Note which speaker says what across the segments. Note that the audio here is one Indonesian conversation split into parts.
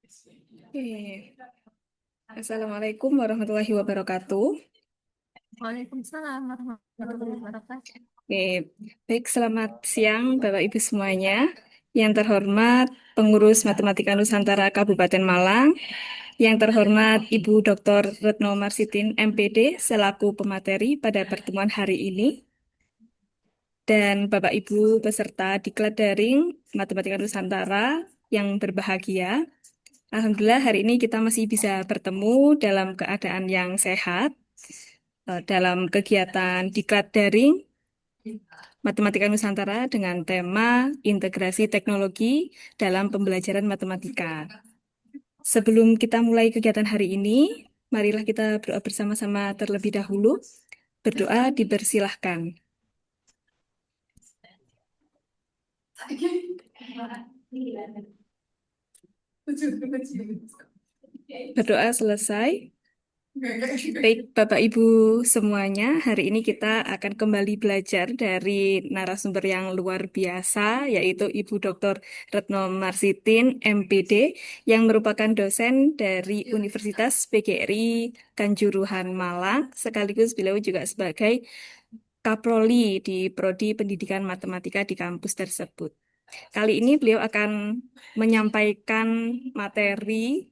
Speaker 1: Oke. Assalamualaikum warahmatullahi wabarakatuh.
Speaker 2: Waalaikumsalam warahmatullahi wabarakatuh.
Speaker 1: Oke. Baik, selamat siang Bapak Ibu semuanya. Yang terhormat pengurus Matematika Nusantara Kabupaten Malang, yang terhormat Ibu Dr. Retno Marsitin MPD selaku pemateri pada pertemuan hari ini, dan Bapak Ibu peserta diklat daring Matematika Nusantara yang berbahagia. Alhamdulillah hari ini kita masih bisa bertemu dalam keadaan yang sehat dalam kegiatan diklat daring Matematika Nusantara dengan tema Integrasi Teknologi dalam Pembelajaran Matematika. Sebelum kita mulai kegiatan hari ini, marilah kita berdoa bersama-sama terlebih dahulu. Berdoa dipersilahkan. Berdoa selesai. Baik, Bapak Ibu semuanya, hari ini kita akan kembali belajar dari narasumber yang luar biasa, yaitu Ibu Dr. Retno Marsitin, MPD, yang merupakan dosen dari Universitas PGRI Kanjuruhan Malang, sekaligus beliau juga sebagai Kaprodi di Prodi Pendidikan Matematika di kampus tersebut. Kali ini beliau akan menyampaikan materi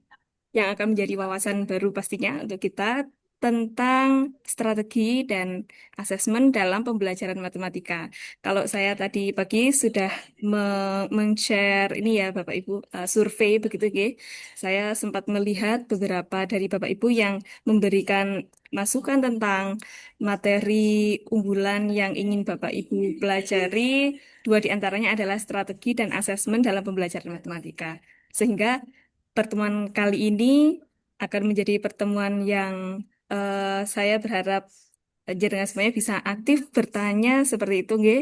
Speaker 1: yang akan menjadi wawasan baru pastinya untuk kita tentang strategi dan asesmen dalam pembelajaran matematika. Kalau saya tadi pagi sudah men-share ini ya Bapak Ibu, survei begitu ya. Saya sempat melihat beberapa dari Bapak Ibu yang memberikan masukan tentang materi unggulan yang ingin Bapak Ibu pelajari. Dua di antaranya adalah strategi dan asesmen dalam pembelajaran matematika. Sehingga pertemuan kali ini akan menjadi pertemuan yang saya berharap jenengan semuanya bisa aktif bertanya seperti itu, nggih.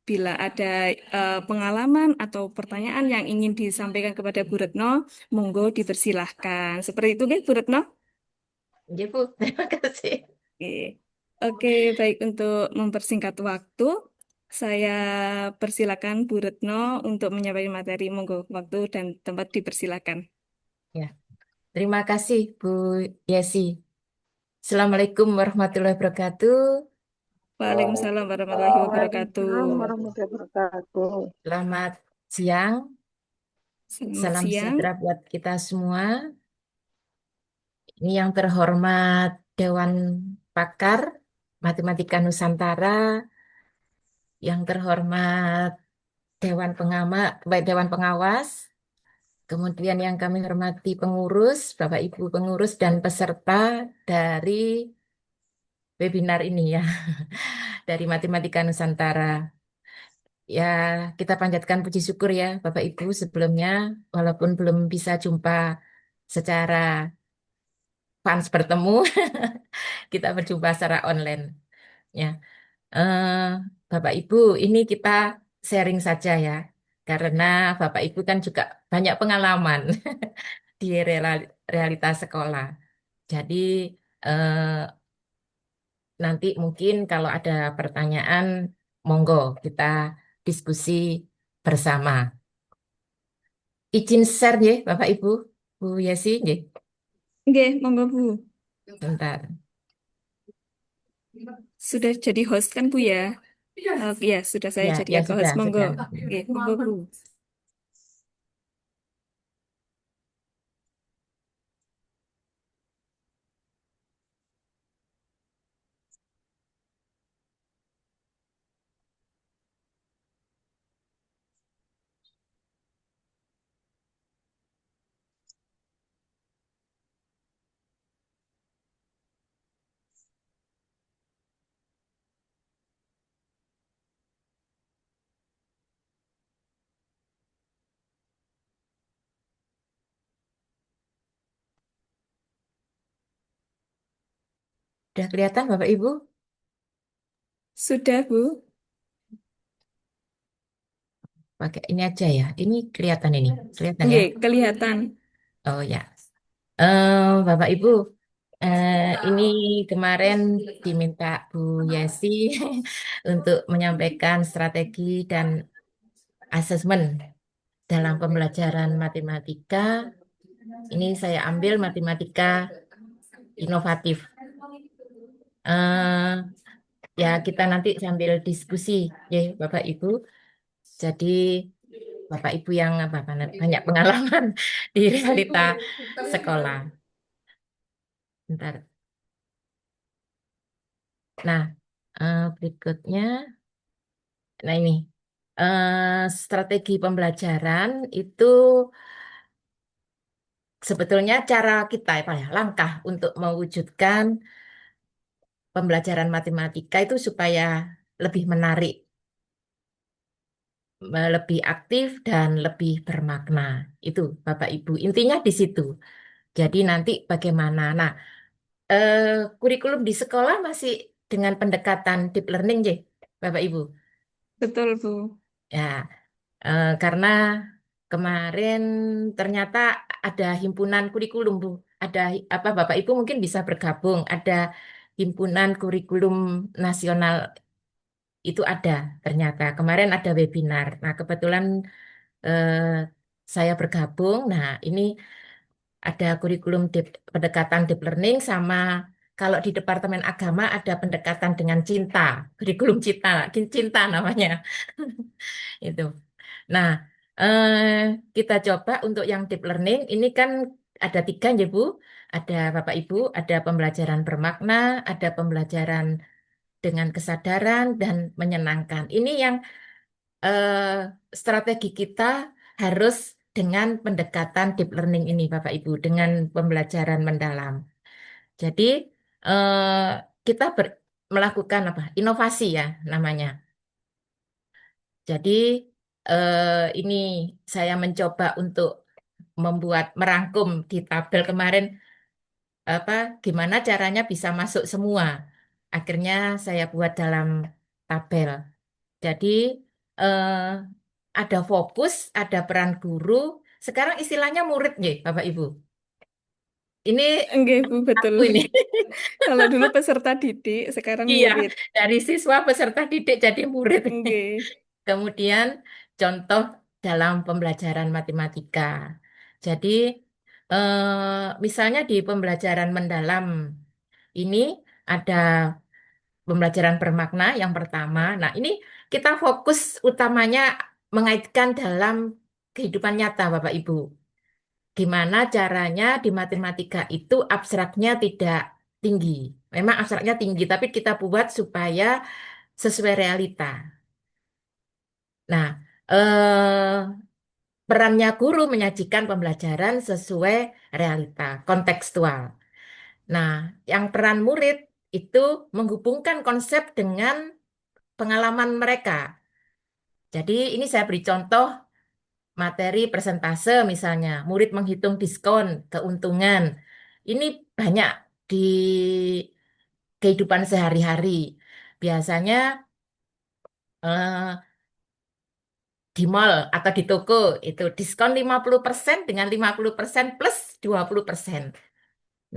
Speaker 1: Bila ada pengalaman atau pertanyaan yang ingin disampaikan kepada Bu Retno, monggo dipersilahkan. Seperti itu, nggih, Bu Retno?
Speaker 2: Ya, Bu, terima kasih.
Speaker 1: Oke, oke, baik untuk mempersingkat waktu, saya persilakan Bu Retno untuk menyampaikan materi. Monggo waktu dan tempat dipersilakan.
Speaker 2: Ya, terima kasih Bu Yesi. Assalamualaikum warahmatullahi wabarakatuh.
Speaker 1: Waalaikumsalam warahmatullahi wabarakatuh.
Speaker 3: Waalaikumsalam warahmatullahi wabarakatuh.
Speaker 2: Selamat siang.
Speaker 1: Selamat
Speaker 2: Salam
Speaker 1: siang.
Speaker 2: sejahtera buat kita semua. Ini yang terhormat Dewan Pakar Matematika Nusantara, yang terhormat Dewan Pengawas, kemudian yang kami hormati pengurus, Bapak Ibu pengurus dan peserta dari webinar ini ya, dari Matematika Nusantara. Ya, kita panjatkan puji syukur ya Bapak Ibu sebelumnya, walaupun belum bisa jumpa secara fans bertemu, kita berjumpa secara online. Ya, eh, Bapak Ibu, ini kita sharing saja ya, karena Bapak Ibu kan juga banyak pengalaman di realitas sekolah. Jadi eh, nanti mungkin kalau ada pertanyaan, monggo kita diskusi bersama. Izin share ya, Bapak Ibu, Bu Yesi, nggih.
Speaker 1: Oke, monggo Bu.
Speaker 2: Bentar.
Speaker 1: Sudah jadi host kan Bu ya? Ya, sudah saya
Speaker 2: Ya, ya
Speaker 1: jadikan
Speaker 2: sudah,
Speaker 1: co-host. Monggo.
Speaker 2: sudah.
Speaker 1: Oke, monggo Bu.
Speaker 2: Sudah kelihatan Bapak Ibu?
Speaker 1: Sudah Bu.
Speaker 2: Pakai ini aja ya. Ini kelihatan ini. Kelihatan ya?
Speaker 1: Oke, kelihatan.
Speaker 2: Oh ya. Bapak Ibu, eh, ini kemarin diminta Bu Yesi untuk menyampaikan strategi dan asesmen dalam pembelajaran matematika Ini saya ambil matematika inovatif. Eh, ya kita nanti sambil diskusi ya Bapak Ibu. Jadi Bapak Ibu yang banyak pengalaman di realita sekolah. Bentar. Nah, berikutnya, nah ini strategi pembelajaran itu sebetulnya cara kita apa ya langkah untuk mewujudkan pembelajaran matematika itu supaya lebih menarik, lebih aktif dan lebih bermakna. Itu Bapak Ibu. Intinya di situ. Jadi nanti bagaimana? Nah, eh, kurikulum di sekolah masih dengan pendekatan deep learning, ya, Bapak Ibu.
Speaker 1: Betul, Bu.
Speaker 2: Ya, karena kemarin ternyata ada himpunan kurikulum, Bu. Ada apa Bapak Ibu mungkin bisa bergabung. Ada himpunan kurikulum nasional itu ada ternyata. Kemarin ada webinar. Nah, kebetulan eh, saya bergabung. Nah, ini ada kurikulum pendekatan deep learning sama kalau di Departemen Agama ada pendekatan dengan cinta, kurikulum cinta, cinta namanya. Itu. Nah, eh, kita coba untuk yang deep learning ini kan ada tiga ya Bu. Ada Bapak Ibu, ada pembelajaran bermakna, ada pembelajaran dengan kesadaran dan menyenangkan. Ini yang eh, strategi kita harus dengan pendekatan deep learning ini, Bapak Ibu, dengan pembelajaran mendalam. Jadi eh, kita melakukan apa? Inovasi ya namanya. Jadi ini saya mencoba untuk membuat merangkum di tabel kemarin apa gimana caranya bisa masuk semua. Akhirnya saya buat dalam tabel. Jadi eh, ada fokus, ada peran guru. Sekarang istilahnya murid nih, Bapak Ibu. Ini
Speaker 1: Enggak, Bu, betul.
Speaker 2: aku ini.
Speaker 1: Kalau dulu peserta didik, sekarang
Speaker 2: Iya,
Speaker 1: murid.
Speaker 2: dari siswa peserta didik jadi murid.
Speaker 1: Enggak.
Speaker 2: Kemudian contoh dalam pembelajaran matematika. Jadi misalnya di pembelajaran mendalam ini ada pembelajaran bermakna yang pertama. Nah, ini kita fokus utamanya mengaitkan dalam kehidupan nyata, Bapak Ibu. Gimana caranya di matematika itu abstraknya tidak tinggi. Memang abstraknya tinggi, tapi kita buat supaya sesuai realita. Nah, perannya guru menyajikan pembelajaran sesuai realita, kontekstual. Nah, yang peran murid itu menghubungkan konsep dengan pengalaman mereka. Jadi ini saya beri contoh materi persentase misalnya, murid menghitung diskon, keuntungan. Ini banyak di kehidupan sehari-hari. Biasanya eh, di mall atau di toko itu diskon 50% dengan 50% plus 20%.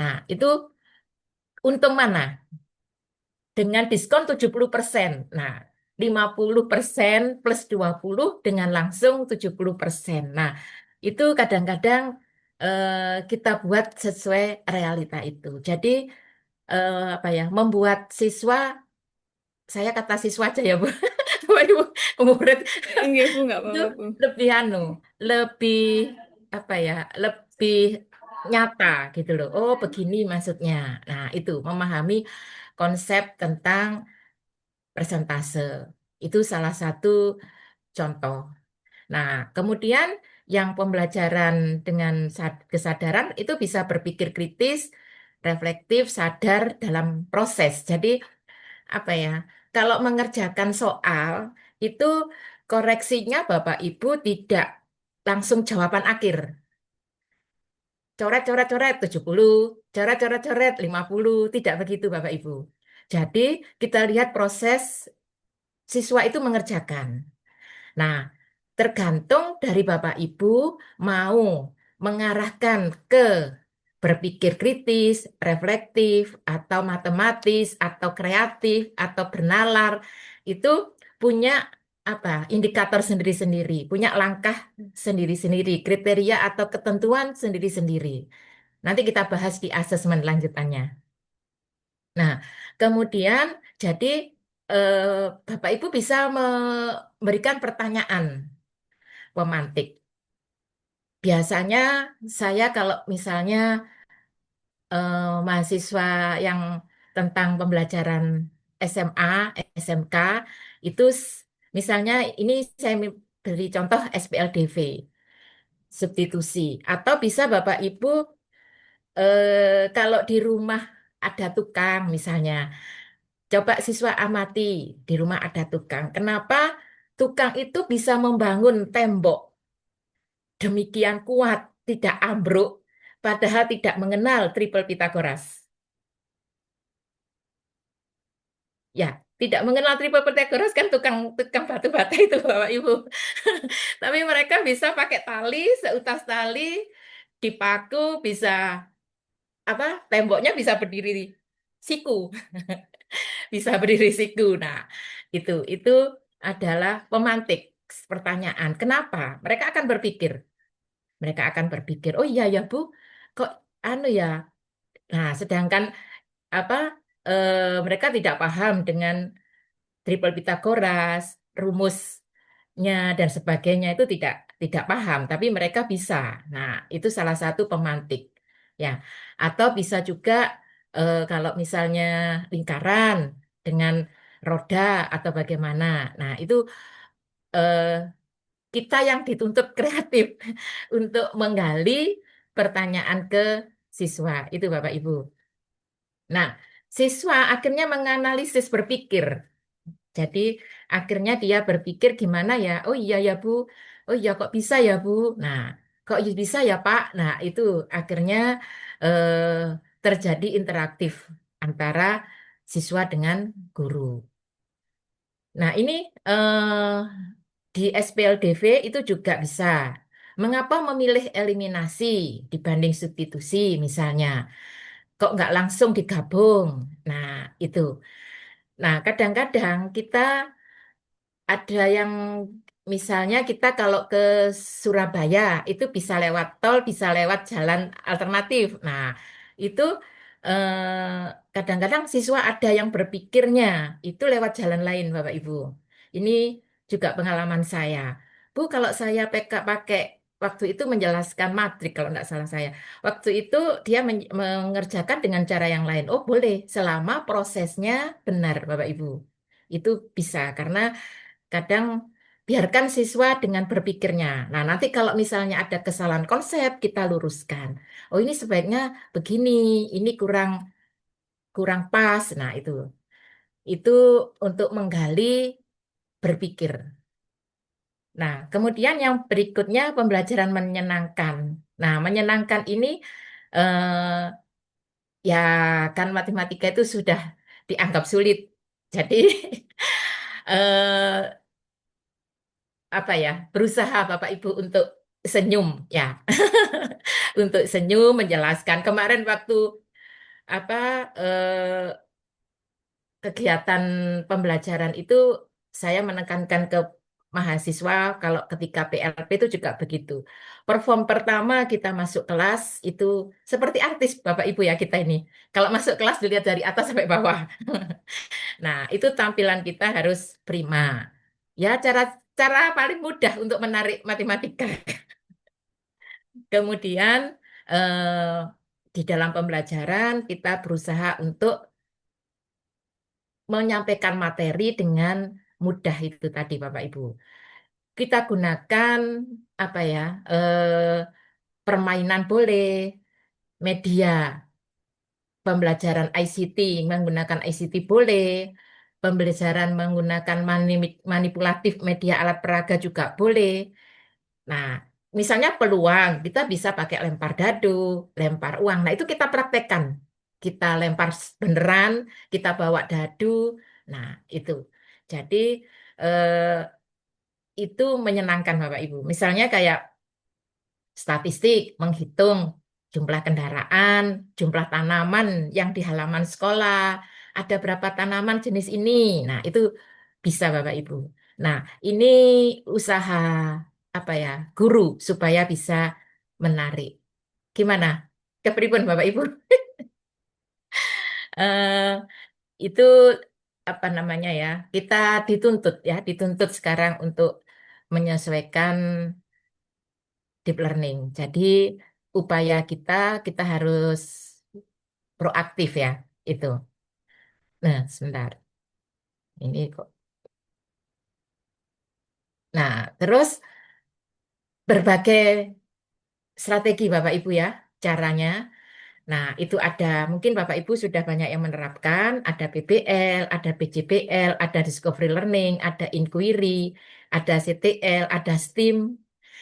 Speaker 2: Nah, itu untung mana? Dengan diskon 70%. Nah, 50% plus 20 dengan langsung 70%. Nah, itu kadang-kadang kita buat sesuai realita itu. Jadi, apa ya, membuat siswa, saya kata siswa aja ya, Bu. Bapak Ibu, murid
Speaker 1: Enggak, Bu, nggak
Speaker 2: itu
Speaker 1: apa-apa, Bu.
Speaker 2: lebih lebih apa ya, lebih nyata gitu loh. Oh, begini maksudnya. Nah, itu memahami konsep tentang persentase. Itu salah satu contoh. Nah, kemudian yang pembelajaran dengan kesadaran itu bisa berpikir kritis, reflektif, sadar dalam proses. Jadi, apa ya? Kalau mengerjakan soal itu koreksinya Bapak Ibu tidak langsung jawaban akhir. Coret, coret, coret 70, coret, coret, coret 50, tidak begitu Bapak Ibu. Jadi, kita lihat proses siswa itu mengerjakan. Nah, tergantung dari Bapak Ibu mau mengarahkan ke berpikir kritis, reflektif, atau matematis, atau kreatif, atau bernalar, itu punya apa indikator sendiri-sendiri, punya langkah sendiri-sendiri, kriteria atau ketentuan sendiri-sendiri. Nanti kita bahas di asesmen lanjutannya. Nah, kemudian jadi eh, Bapak Ibu bisa memberikan pertanyaan pemantik. Biasanya saya kalau misalnya mahasiswa yang tentang pembelajaran SMA, SMK itu misalnya ini saya beri contoh SPLDV, substitusi. Atau bisa Bapak Ibu kalau di rumah ada tukang misalnya, coba siswa amati di rumah ada tukang. Kenapa tukang itu bisa membangun tembok demikian kuat, tidak ambruk, padahal tidak mengenal triple Pythagoras? Ya, tidak mengenal triple Pythagoras kan tukang tukang batu bata itu Bapak Ibu. Tapi mereka bisa pakai tali, seutas tali, dipaku, bisa apa? Temboknya bisa berdiri siku, bisa berdiri siku. Nah, itu adalah pemantik pertanyaan. Kenapa? Mereka akan berpikir. Mereka akan berpikir, oh iya ya Bu, kok anu ya. Nah, sedangkan apa? Mereka tidak paham dengan triple Pythagoras, rumusnya dan sebagainya itu tidak paham, tapi mereka bisa. Nah, itu salah satu pemantik. Ya, atau bisa juga kalau misalnya lingkaran dengan roda atau bagaimana. Nah, itu eh, kita yang dituntut kreatif untuk menggali pertanyaan ke siswa. Itu Bapak Ibu. Nah, siswa akhirnya menganalisis berpikir. Jadi akhirnya dia berpikir gimana ya, oh iya ya Bu, oh iya kok bisa ya Bu, nah kok bisa ya Pak, nah itu akhirnya terjadi interaktif antara siswa dengan guru. Nah ini di SPLDV itu juga bisa. Mengapa memilih eliminasi dibanding substitusi misalnya? Kok nggak langsung digabung? Nah itu. Nah kadang-kadang kita ada yang misalnya kita kalau ke Surabaya itu bisa lewat tol, bisa lewat jalan alternatif. Nah, itu kadang-kadang siswa ada yang berpikirnya itu lewat jalan lain, Bapak Ibu. Ini juga pengalaman saya. Bu, kalau saya pakai waktu itu menjelaskan matrik kalau nggak salah saya. Waktu itu dia mengerjakan dengan cara yang lain. Oh, boleh, selama prosesnya benar, Bapak Ibu. Itu bisa karena kadang biarkan siswa dengan berpikirnya. Nah, nanti kalau misalnya ada kesalahan konsep, kita luruskan. Oh, ini sebaiknya begini, ini kurang kurang pas. Nah, itu untuk menggali berpikir. Nah, kemudian yang berikutnya pembelajaran menyenangkan. Nah, menyenangkan ini eh, ya kan matematika itu sudah dianggap sulit. Jadi eh, apa ya, berusaha Bapak Ibu untuk senyum ya. Untuk senyum menjelaskan kemarin waktu apa kegiatan pembelajaran itu saya menekankan ke mahasiswa kalau ketika PLP itu juga begitu. Perform pertama kita masuk kelas itu seperti artis Bapak Ibu ya kita ini. Kalau masuk kelas dilihat dari atas sampai bawah. Nah, itu tampilan kita harus prima. Ya, cara cara paling mudah untuk menarik matematika. Kemudian di dalam pembelajaran kita berusaha untuk menyampaikan materi dengan mudah itu tadi Bapak Ibu. Kita gunakan apa ya? Permainan boleh, media pembelajaran ICT menggunakan ICT boleh, pembelajaran menggunakan manipulatif media alat peraga juga boleh. Nah, misalnya peluang, kita bisa pakai lempar dadu, lempar uang. Nah, itu kita praktekkan. Kita lempar beneran, kita bawa dadu. Nah, itu. Jadi, eh, itu menyenangkan Bapak Ibu. Misalnya kayak statistik, menghitung jumlah kendaraan, jumlah tanaman yang di halaman sekolah, ada berapa tanaman jenis ini. Nah, itu bisa Bapak Ibu. Nah, ini usaha apa ya, guru supaya bisa menarik. Gimana? Kepripun Bapak Ibu? Eh, itu apa namanya ya? Kita dituntut ya, dituntut sekarang untuk menyesuaikan deep learning. Jadi upaya kita harus proaktif ya, itu. Nah, sebentar. Ini kok. Nah, terus berbagai strategi Bapak Ibu ya, caranya. Nah, itu ada, mungkin Bapak Ibu sudah banyak yang menerapkan, ada PBL, ada PJBL, ada Discovery Learning, ada Inquiry, ada CTL, ada STEAM.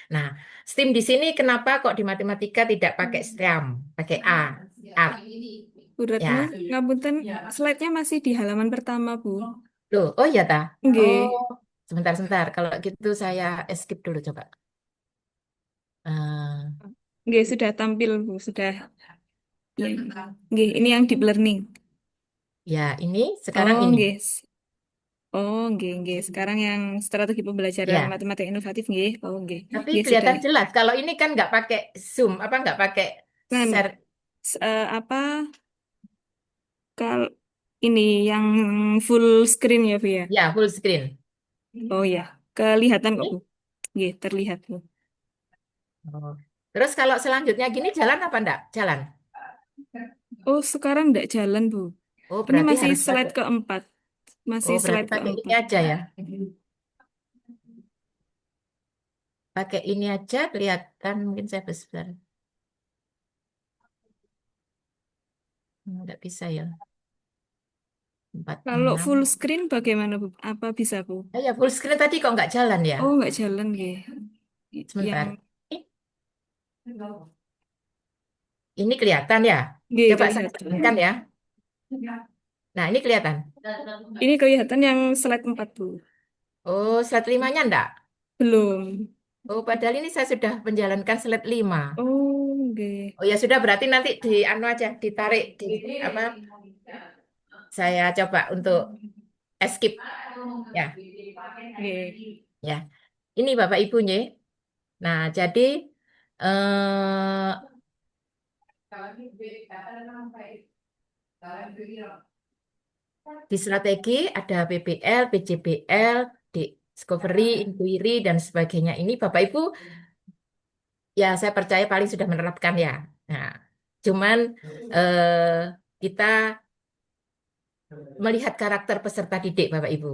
Speaker 2: Nah, STEAM di sini kenapa kok di matematika tidak pakai STEM, pakai A, art,
Speaker 1: Bu Retno,
Speaker 2: ya.
Speaker 1: ngapunten, slide-nya masih di halaman pertama, Bu.
Speaker 2: Loh, oh iya ta? Oh,
Speaker 1: Nggih.
Speaker 2: sebentar. Kalau gitu saya skip dulu coba. Eh,
Speaker 1: Nggih, sudah tampil, Bu. Sudah. Ya. Nggih, ini yang deep learning.
Speaker 2: ya, ini sekarang
Speaker 1: Oh,
Speaker 2: ini.
Speaker 1: nggih. Oh, nggih, nggih. Sekarang yang strategi pembelajaran
Speaker 2: Ya,
Speaker 1: matematika inovatif, nggih. Oh, nggih.
Speaker 2: tapi
Speaker 1: Nggih, sudah.
Speaker 2: kelihatan jelas. Kalau ini kan nggak pakai zoom, apa nggak pakai
Speaker 1: Kan,
Speaker 2: share,
Speaker 1: apa, kal ini yang full screen ya, Bu ya?
Speaker 2: ya full screen.
Speaker 1: Oh ya, kelihatan kok, Bu.
Speaker 2: Ini.
Speaker 1: Nggih, terlihat, Bu.
Speaker 2: Oh. Terus kalau selanjutnya gini jalan apa enggak? Jalan.
Speaker 1: Oh, sekarang nggak jalan, Bu.
Speaker 2: Oh,
Speaker 1: Ini
Speaker 2: berarti
Speaker 1: masih
Speaker 2: harus
Speaker 1: slide
Speaker 2: pakai.
Speaker 1: keempat. Masih
Speaker 2: Oh, berarti
Speaker 1: slide
Speaker 2: pakai ini
Speaker 1: keempat.
Speaker 2: aja ya. Pakai ini aja kelihatan. Mungkin saya besar. Nggak bisa ya. Empat
Speaker 1: Kalau
Speaker 2: enam.
Speaker 1: full screen bagaimana, Bu? Apa bisa, Bu?
Speaker 2: Ya full screen tadi kok nggak jalan ya?
Speaker 1: Oh, nggak jalan, nggih. Yang,
Speaker 2: Sebentar. Ih, ini kelihatan ya?
Speaker 1: nggih,
Speaker 2: Coba saya
Speaker 1: kelihatan.
Speaker 2: jalankan ya. Nah, ini kelihatan.
Speaker 1: Ini kelihatan yang slide 4, Bu.
Speaker 2: Oh, slide 5-nya enggak?
Speaker 1: Belum.
Speaker 2: Oh, padahal ini saya sudah menjalankan slide 5.
Speaker 1: Oh, nggih.
Speaker 2: Oh ya sudah, berarti nanti di anu aja, ditarik di apa? Saya coba untuk skip ya.
Speaker 1: Nggih.
Speaker 2: Ya. Ini Bapak Ibunya. Nah, jadi eh, di strategi ada PBL, PJBL, Discovery, Inquiry, dan sebagainya. Ini Bapak Ibu, ya saya percaya paling sudah menerapkan ya. Nah, cuman kita melihat karakter peserta didik Bapak Ibu.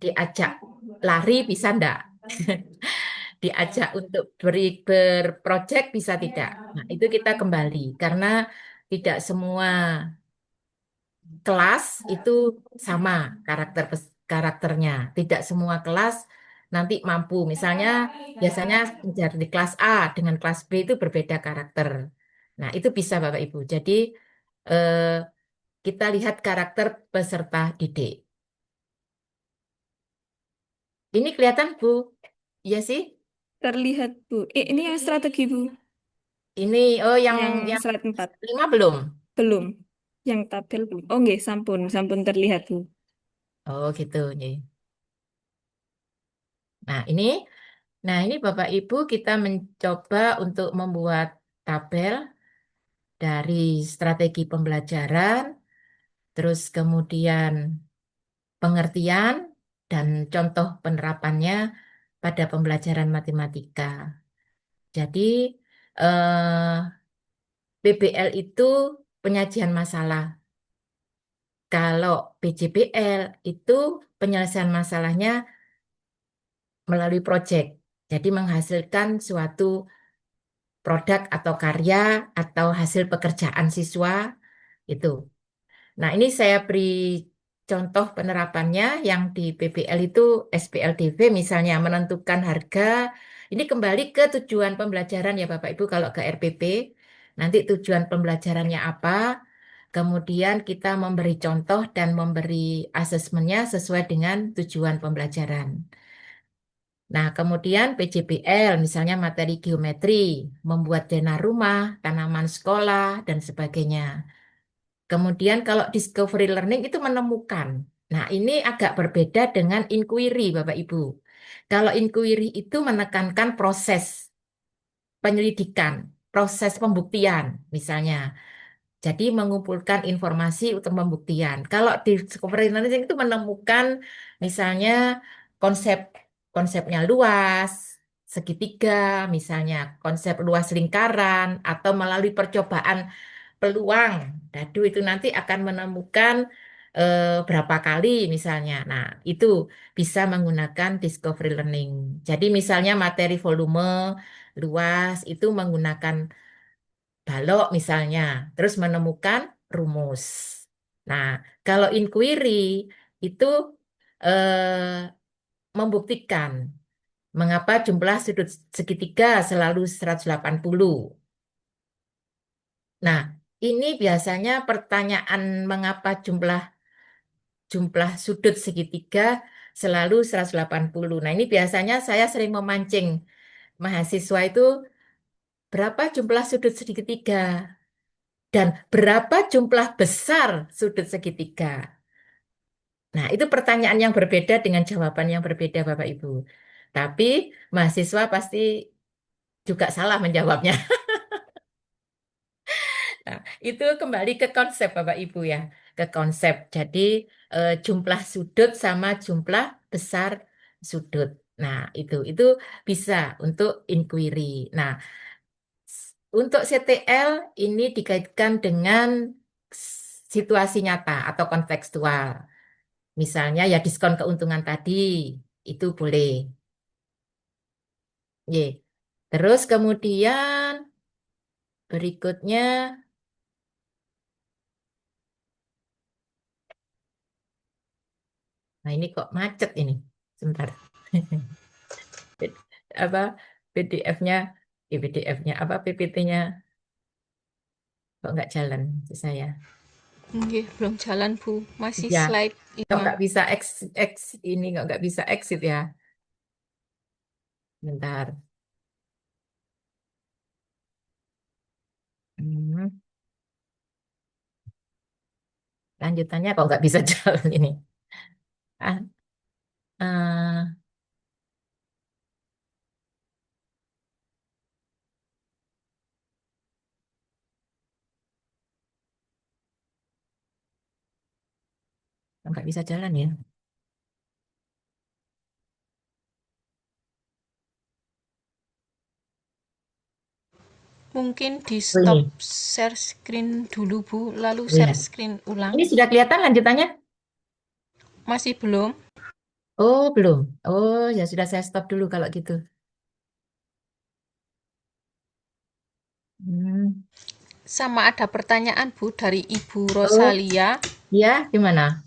Speaker 2: Diajak lari bisa enggak? Diajak untuk berprojek bisa tidak? Nah, itu kita kembali karena tidak semua kelas itu sama karakternya. Tidak semua kelas nanti mampu. Misalnya biasanya mengajar di kelas A dengan kelas B itu berbeda karakter. Nah, itu bisa Bapak Ibu. Jadi eh, kita lihat karakter peserta didik. Ini kelihatan Bu? Iya sih?
Speaker 1: Terlihat, Bu. Ini yang strategi, Bu.
Speaker 2: Ini oh
Speaker 1: Yang
Speaker 2: yang
Speaker 1: slide 4.
Speaker 2: 5 belum?
Speaker 1: Belum. Yang tabel belum. Oh, nggih, sampun. Sampun terlihat, Bu.
Speaker 2: Oh gitu nih. Nah ini, nah ini Bapak Ibu kita mencoba untuk membuat tabel dari strategi pembelajaran, terus kemudian pengertian dan contoh penerapannya pada pembelajaran matematika. Jadi PBL itu penyajian masalah. Kalau PJBL itu penyelesaian masalahnya melalui proyek. Jadi menghasilkan suatu produk atau karya atau hasil pekerjaan siswa itu. Nah, ini saya beri contoh penerapannya yang di PBL itu SPLDV misalnya menentukan harga. Ini kembali ke tujuan pembelajaran ya Bapak Ibu kalau ke RPP. Nanti tujuan pembelajarannya apa? Kemudian kita memberi contoh dan memberi asesmennya sesuai dengan tujuan pembelajaran. Nah, kemudian PJBL, misalnya materi geometri, membuat zona rumah, tanaman sekolah, dan sebagainya. Kemudian kalau discovery learning itu menemukan. Nah, ini agak berbeda dengan inquiry, Bapak Ibu. Kalau inquiry itu menekankan proses penyelidikan, proses pembuktian, misalnya. Jadi mengumpulkan informasi untuk pembuktian. Kalau di discovery learning itu menemukan misalnya konsep konsepnya luas, segitiga, misalnya konsep luas lingkaran, atau melalui percobaan peluang. Dadu itu nanti akan menemukan berapa kali misalnya. Nah, itu bisa menggunakan discovery learning. Jadi misalnya materi volume luas itu menggunakan balok misalnya, terus menemukan rumus. Nah, kalau inquiry itu membuktikan mengapa jumlah sudut segitiga selalu 180. Nah, ini biasanya pertanyaan mengapa jumlah jumlah sudut segitiga selalu 180. Nah, ini biasanya saya sering memancing mahasiswa itu berapa jumlah sudut segitiga dan berapa jumlah besar sudut segitiga. Nah, itu pertanyaan yang berbeda dengan jawaban yang berbeda, Bapak Ibu. Tapi mahasiswa pasti juga salah menjawabnya. Nah, itu kembali ke konsep, Bapak Ibu ya, ke konsep. Jadi jumlah sudut sama jumlah besar sudut. Nah, itu bisa untuk inquiry. Nah, untuk CTL ini dikaitkan dengan situasi nyata atau kontekstual. Misalnya ya diskon keuntungan tadi itu boleh. Y. Terus kemudian berikutnya, nah ini kok macet ini. Sebentar. Apa PDF-nya, PDF-nya apa PPT-nya kok nggak jalan di saya?
Speaker 4: Nggih, belum jalan, Bu. Masih
Speaker 2: Ya,
Speaker 4: slide
Speaker 2: kok
Speaker 4: 5.
Speaker 2: nggak bisa ini kok nggak bisa exit ya? Bentar. Hmm, lanjutannya kok nggak bisa jalan ini? Ah, eh, nggak bisa jalan ya?
Speaker 4: Mungkin di
Speaker 2: Oh,
Speaker 4: stop
Speaker 2: ini.
Speaker 4: share screen dulu, Bu, lalu
Speaker 2: Oh,
Speaker 4: share
Speaker 2: ya.
Speaker 4: screen ulang.
Speaker 2: Ini sudah kelihatan lanjutannya?
Speaker 4: Masih belum?
Speaker 2: Oh, belum. Oh, ya sudah saya stop dulu kalau gitu. Hmm.
Speaker 4: Sama ada pertanyaan, Bu, dari Ibu
Speaker 2: Oh,
Speaker 4: Rosalia.
Speaker 2: ya, gimana?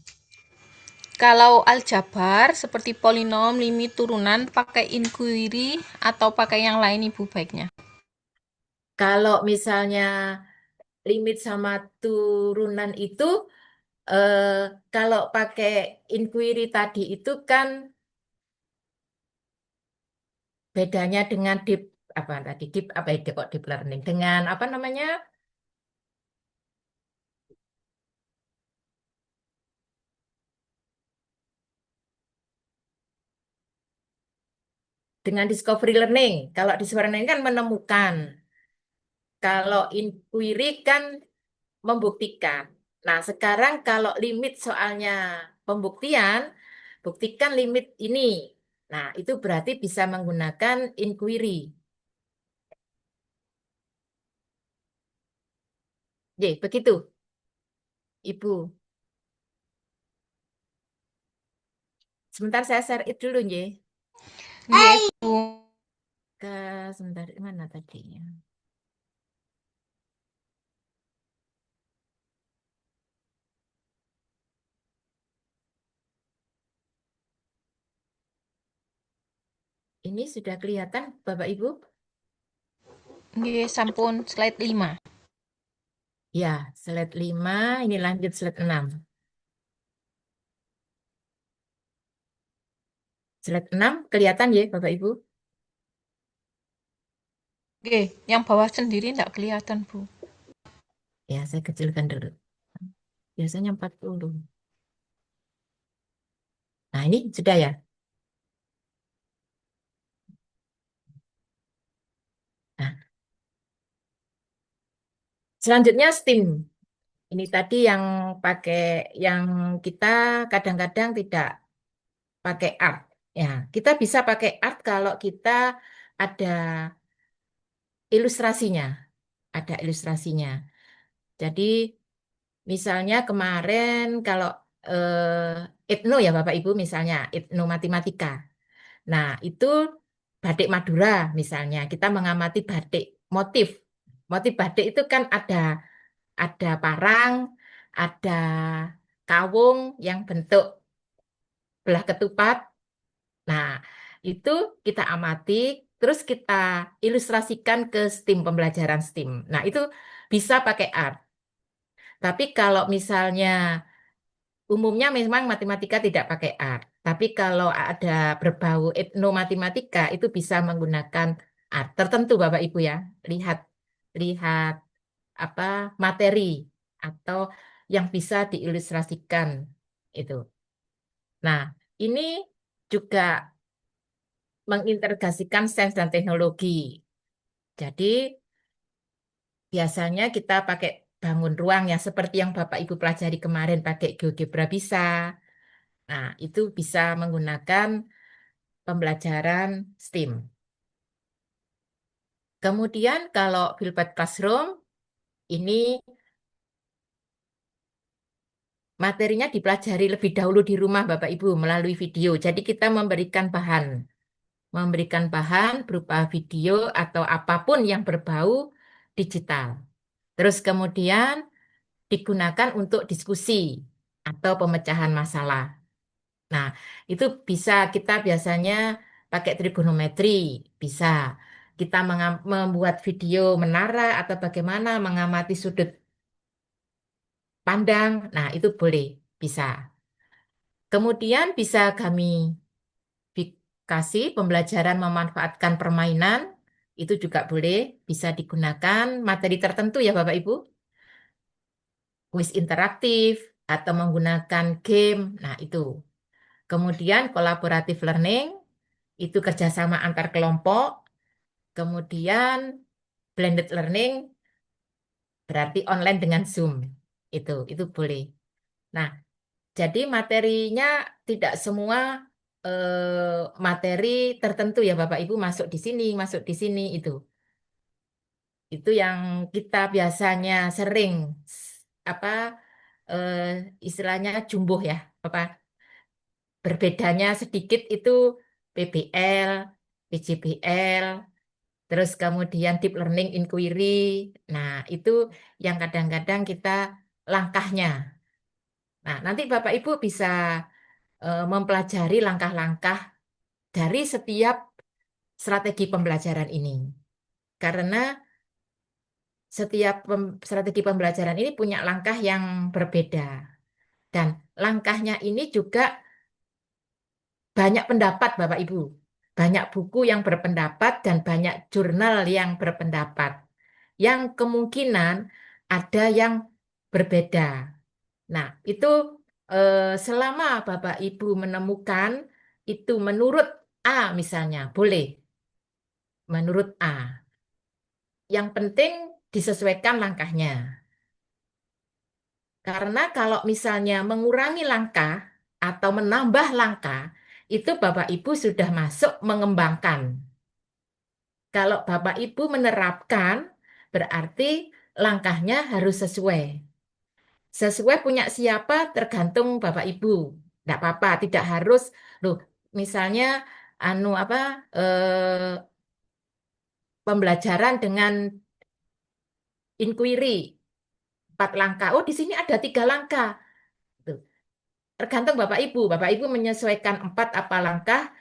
Speaker 4: Kalau aljabar seperti polinom, limit, turunan, pakai inquiry atau pakai yang lain, Ibu, baiknya?
Speaker 2: Kalau misalnya limit sama turunan itu, eh, kalau pakai inquiry tadi itu kan bedanya dengan deep apa tadi deep apa itu kok deep learning dengan apa namanya dengan discovery learning. Kalau discovery learning kan menemukan. Kalau inquiry kan membuktikan. Nah, sekarang kalau limit soalnya pembuktian, buktikan limit ini. Nah, itu berarti bisa menggunakan inquiry. Ye, begitu, Ibu. Sebentar saya share it dulu, Ye.
Speaker 4: Nggih, Bu.
Speaker 2: Ke sebentar mana tadinya? Ini sudah kelihatan, Bapak Ibu?
Speaker 4: Nggih, sampun slide 5.
Speaker 2: Ya, slide 5, ini lanjut slide 6. Slide 6 kelihatan ya, Bapak Ibu?
Speaker 4: Nggih, yang bawah sendiri enggak kelihatan, Bu.
Speaker 2: Ya, saya kecilkan dulu. Biasanya 40. Nah, ini sudah ya. Nah, selanjutnya STEAM. Ini tadi yang pakai, yang kita kadang-kadang tidak pakai art. Ya, kita bisa pakai art kalau kita ada ilustrasinya, ada ilustrasinya. Jadi misalnya kemarin kalau Itno ya Bapak Ibu, misalnya Itno matematika. Nah, itu batik Madura misalnya, kita mengamati batik motif. Motif batik itu kan ada parang, ada kawung yang bentuk belah ketupat. Nah, itu kita amati, terus kita ilustrasikan ke STEAM, pembelajaran STEAM. Nah, itu bisa pakai art. Tapi kalau misalnya umumnya memang matematika tidak pakai art. Tapi kalau ada berbau etnomatematika itu bisa menggunakan art tertentu Bapak Ibu ya. Lihat lihat apa materi atau yang bisa diilustrasikan itu. Nah, ini juga mengintegrasikan sains dan teknologi. Jadi biasanya kita pakai bangun ruang ya seperti yang Bapak Ibu pelajari kemarin pakai GeoGebra bisa. Nah, itu bisa menggunakan pembelajaran STEAM. Kemudian kalau Philpot Classroom, ini materinya dipelajari lebih dahulu di rumah Bapak Ibu melalui video. Jadi kita memberikan bahan berupa video atau apapun yang berbau digital. Terus kemudian digunakan untuk diskusi atau pemecahan masalah. Nah, itu bisa kita biasanya pakai trigonometri, bisa. Kita membuat video menara atau bagaimana mengamati sudut pandang. Nah, itu boleh, bisa. Kemudian bisa kami kasih pembelajaran memanfaatkan permainan, itu juga boleh, bisa digunakan materi tertentu ya Bapak Ibu, kuis interaktif atau menggunakan game. Nah, itu. Kemudian collaborative learning, itu kerjasama antar kelompok. Kemudian blended learning, berarti online dengan Zoom. Itu boleh. Nah, jadi materinya tidak semua materi tertentu ya Bapak Ibu masuk di sini itu. Itu yang kita biasanya sering apa eh, istilahnya jumbo ya, apa berbedanya sedikit itu PBL, PJBL, terus kemudian deep learning inquiry. Nah, itu yang kadang-kadang kita langkahnya. Nah, nanti Bapak Ibu bisa mempelajari langkah-langkah dari setiap strategi pembelajaran ini. Karena setiap strategi pembelajaran ini punya langkah yang berbeda. Dan langkahnya ini juga banyak pendapat Bapak Ibu. Banyak buku yang berpendapat dan banyak jurnal yang berpendapat. Yang kemungkinan ada yang berbeda. Nah, itu selama Bapak Ibu menemukan itu menurut A misalnya, boleh. Menurut A. Yang penting disesuaikan langkahnya. Karena kalau misalnya mengurangi langkah atau menambah langkah, itu Bapak Ibu sudah masuk mengembangkan. Kalau Bapak Ibu menerapkan, berarti langkahnya harus sesuai. Sesuai punya siapa tergantung Bapak Ibu. Tidak apa-apa, tidak harus loh. Misalnya anu apa pembelajaran dengan inquiry 4 langkah. Oh, di sini ada 3 langkah. Tuh. Tergantung Bapak Ibu. Bapak Ibu menyesuaikan 4 apa langkah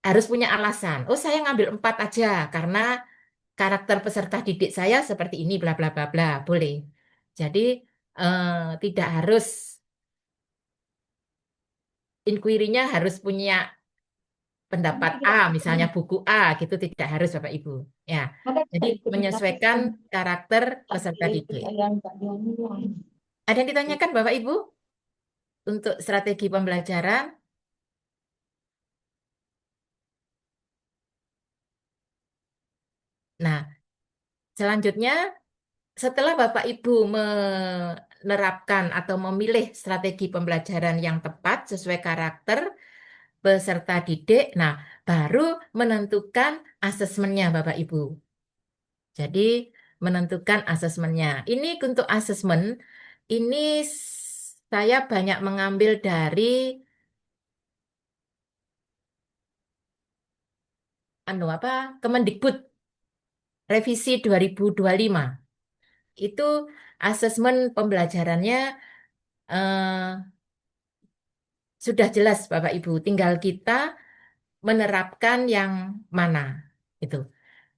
Speaker 2: harus punya alasan. Oh, saya ngambil 4 aja karena karakter peserta didik saya seperti ini, bla bla bla bla. Boleh. Jadi eh, tidak harus inquiry-nya harus punya pendapat A, misalnya buku A, gitu tidak harus Bapak Ibu. Ya, jadi menyesuaikan karakter peserta didik. Ada yang ditanyakan Bapak Ibu? untuk strategi pembelajaran. Nah, selanjutnya setelah Bapak Ibu menerapkan atau memilih strategi pembelajaran yang tepat sesuai karakter peserta didik, nah baru menentukan asesmennya Bapak Ibu. Jadi menentukan asesmennya. Ini untuk asesmen, ini saya banyak mengambil dari Kemendikbud revisi 2025. Itu asesmen pembelajarannya eh, sudah jelas Bapak Ibu, tinggal kita menerapkan yang mana itu.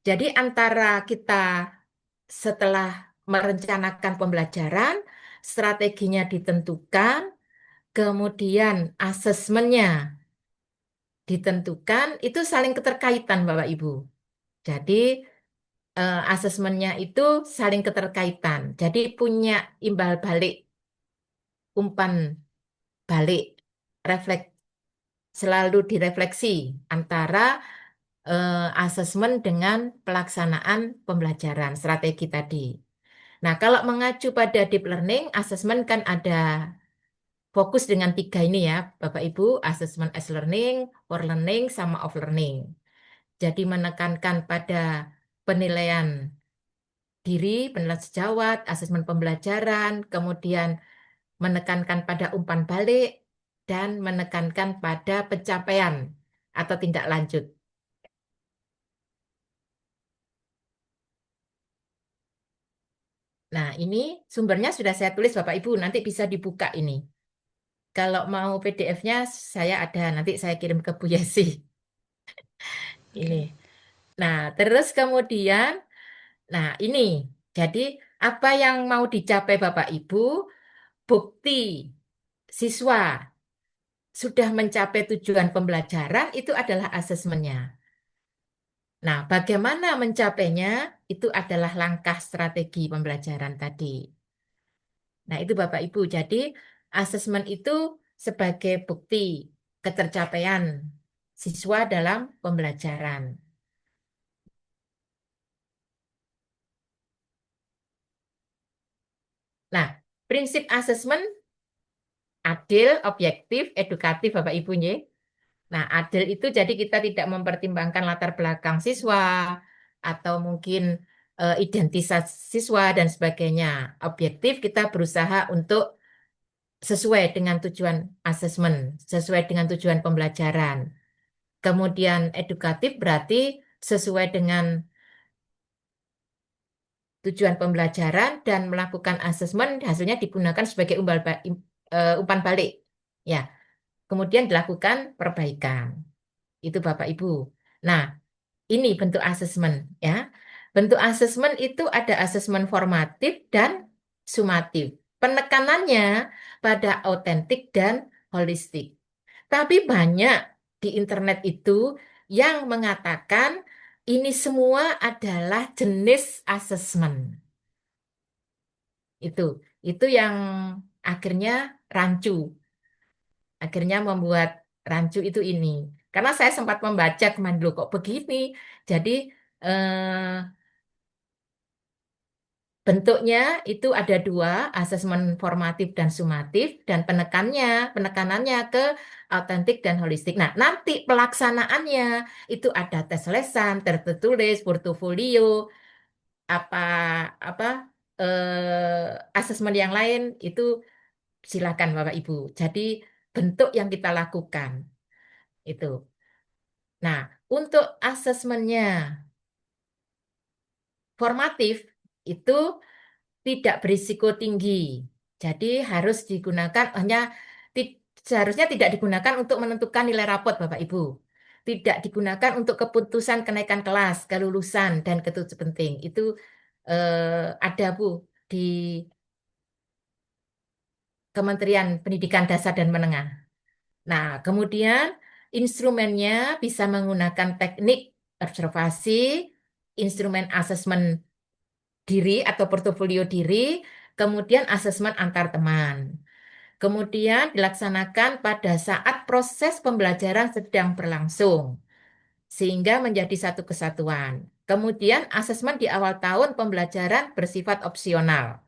Speaker 2: Jadi antara kita setelah merencanakan pembelajaran, strateginya ditentukan, kemudian asesmennya ditentukan, itu saling keterkaitan Bapak Ibu. Jadi asesmennya itu saling keterkaitan. Jadi punya imbal balik, umpan balik, refleks selalu direfleksi antara asesmen dengan pelaksanaan pembelajaran strategi tadi. Nah, kalau mengacu pada deep learning, asesmen kan ada fokus dengan tiga ini ya, Bapak Ibu, asesmen as learning, for learning, sama off learning. Jadi menekankan pada penilaian diri, penilaian sejawat, asesmen pembelajaran, kemudian menekankan pada umpan balik, dan menekankan pada pencapaian atau tindak lanjut. Nah, ini sumbernya sudah saya tulis Bapak Ibu, nanti bisa dibuka ini. Kalau mau PDF-nya saya ada, nanti saya kirim ke Bu Yesi. Ini.
Speaker 4: Oke.
Speaker 2: Nah, terus kemudian, nah ini, jadi apa yang mau dicapai Bapak Ibu, bukti siswa sudah mencapai tujuan pembelajaran itu adalah asesmennya. Nah, bagaimana mencapainya itu adalah langkah strategi pembelajaran tadi. Nah, itu Bapak Ibu. Jadi, asesmen itu sebagai bukti ketercapaian siswa dalam pembelajaran. Nah, prinsip asesmen adil, objektif, edukatif Bapak Ibu. Nye. Nah, adil itu jadi kita tidak mempertimbangkan latar belakang siswa atau mungkin identitas siswa dan sebagainya. Objektif kita berusaha untuk sesuai dengan tujuan asesmen, sesuai dengan tujuan pembelajaran. Kemudian edukatif berarti sesuai dengan tujuan pembelajaran dan melakukan asesmen hasilnya digunakan sebagai umpan balik. Ya, kemudian dilakukan perbaikan. Itu Bapak Ibu. Nah, ini bentuk asesmen ya. Bentuk asesmen itu ada asesmen formatif dan sumatif. Penekanannya pada autentik dan holistik. Tapi banyak di internet itu yang mengatakan ini semua adalah jenis asesmen. Itu, itu yang akhirnya rancu, akhirnya membuat rancu itu ini. Karena saya sempat membaca kemarin dulu kok begini. Jadi eh, bentuknya itu ada dua, asesmen formatif dan sumatif, dan penekanannya ke autentik dan holistik. Nah, nanti pelaksanaannya itu ada tes lesan, tertulis, portofolio, apa apa asesmen yang lain itu silakan Bapak Ibu. Jadi bentuk yang kita lakukan itu. Nah, untuk asesmennya formatif itu tidak berisiko tinggi. Jadi harus digunakan seharusnya tidak digunakan untuk menentukan nilai rapot Bapak Ibu. Tidak digunakan untuk keputusan kenaikan kelas, kelulusan dan ketujuh penting. Itu ada Bu di Kementerian Pendidikan Dasar dan Menengah. Nah, kemudian instrumennya bisa menggunakan teknik observasi, instrumen asesmen diri atau portofolio diri, kemudian asesmen antar teman. Kemudian dilaksanakan pada saat proses pembelajaran sedang berlangsung, sehingga menjadi satu kesatuan. Kemudian asesmen di awal tahun pembelajaran bersifat opsional.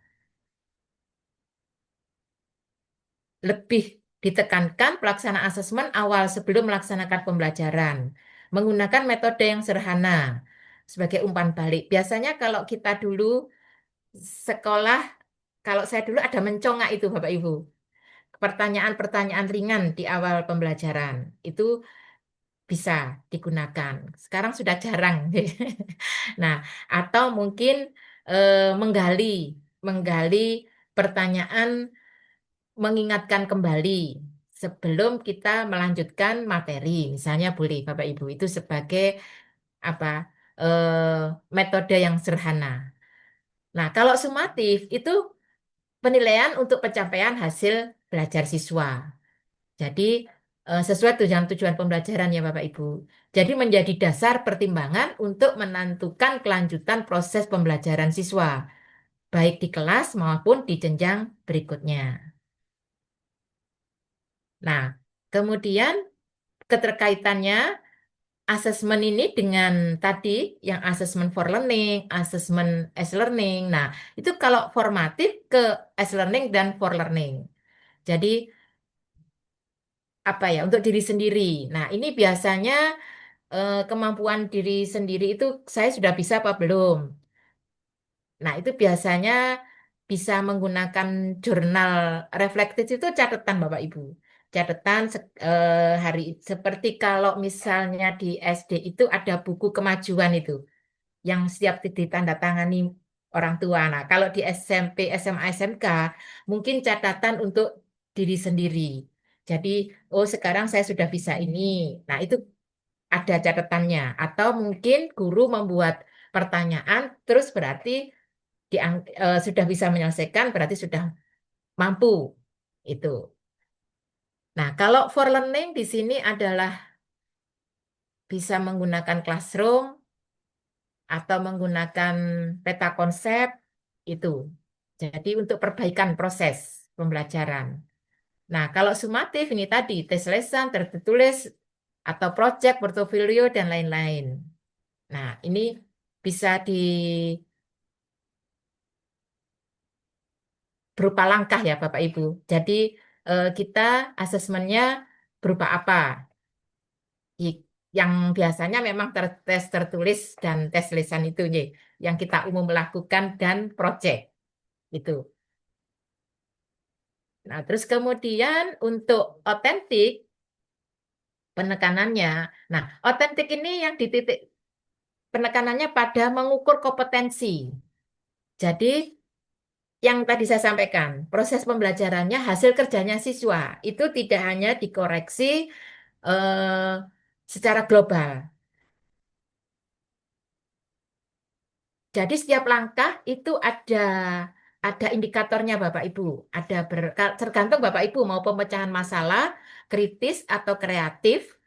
Speaker 2: Lebih ditekankan pelaksanaan asesmen awal sebelum melaksanakan pembelajaran, menggunakan metode yang sederhana sebagai umpan balik. Biasanya kalau kita dulu sekolah, kalau saya dulu ada mencongak itu Bapak Ibu. Pertanyaan-pertanyaan ringan di awal pembelajaran itu bisa digunakan. Sekarang sudah jarang. Nah, atau mungkin menggali, menggali pertanyaan, mengingatkan kembali sebelum kita melanjutkan materi. Misalnya boleh Bapak Ibu itu sebagai apa metode yang sederhana. Nah, kalau sumatif itu penilaian untuk pencapaian hasil belajar siswa. Jadi sesuai dengan tujuan pembelajaran ya Bapak Ibu. Jadi menjadi dasar pertimbangan untuk menentukan kelanjutan proses pembelajaran siswa, baik di kelas maupun di jenjang berikutnya. Nah, kemudian keterkaitannya asesmen ini dengan tadi yang asesmen for learning, asesmen as learning. Nah, itu kalau formatif ke as learning dan for learning. Jadi apa ya untuk diri sendiri. Nah, ini biasanya kemampuan diri sendiri itu saya sudah bisa apa belum? Nah, itu biasanya bisa menggunakan jurnal reflektif itu catatan Bapak Ibu. Catatan hari seperti kalau misalnya di SD itu ada buku kemajuan itu yang siap ditandatangani orang tua. Nah, kalau di SMP, SMA, SMK mungkin catatan untuk diri sendiri. Jadi, oh sekarang saya sudah bisa ini. Nah, itu ada catatannya. Atau mungkin guru membuat pertanyaan, terus berarti sudah bisa menyelesaikan, berarti sudah mampu. Itu. Nah, kalau for learning di sini adalah bisa menggunakan classroom atau menggunakan peta konsep itu. Jadi untuk perbaikan proses pembelajaran. Nah, kalau sumatif ini tadi tes lesan, tertulis atau project, portofolio dan lain-lain. Nah, ini bisa berupa langkah ya Bapak Ibu. Jadi kita asesmennya berupa apa? Yang biasanya memang tes tertulis dan tes lisan itu Ye, yang kita umum lakukan dan project itu. Nah, terus kemudian untuk otentik penekanannya. Nah, otentik ini yang dititik penekanannya pada mengukur kompetensi. Jadi yang tadi saya sampaikan, proses pembelajarannya, hasil kerjanya siswa itu tidak hanya dikoreksi eh, secara global. Jadi setiap langkah itu ada indikatornya Bapak Ibu. Tergantung Bapak Ibu mau pemecahan masalah, kritis atau kreatif,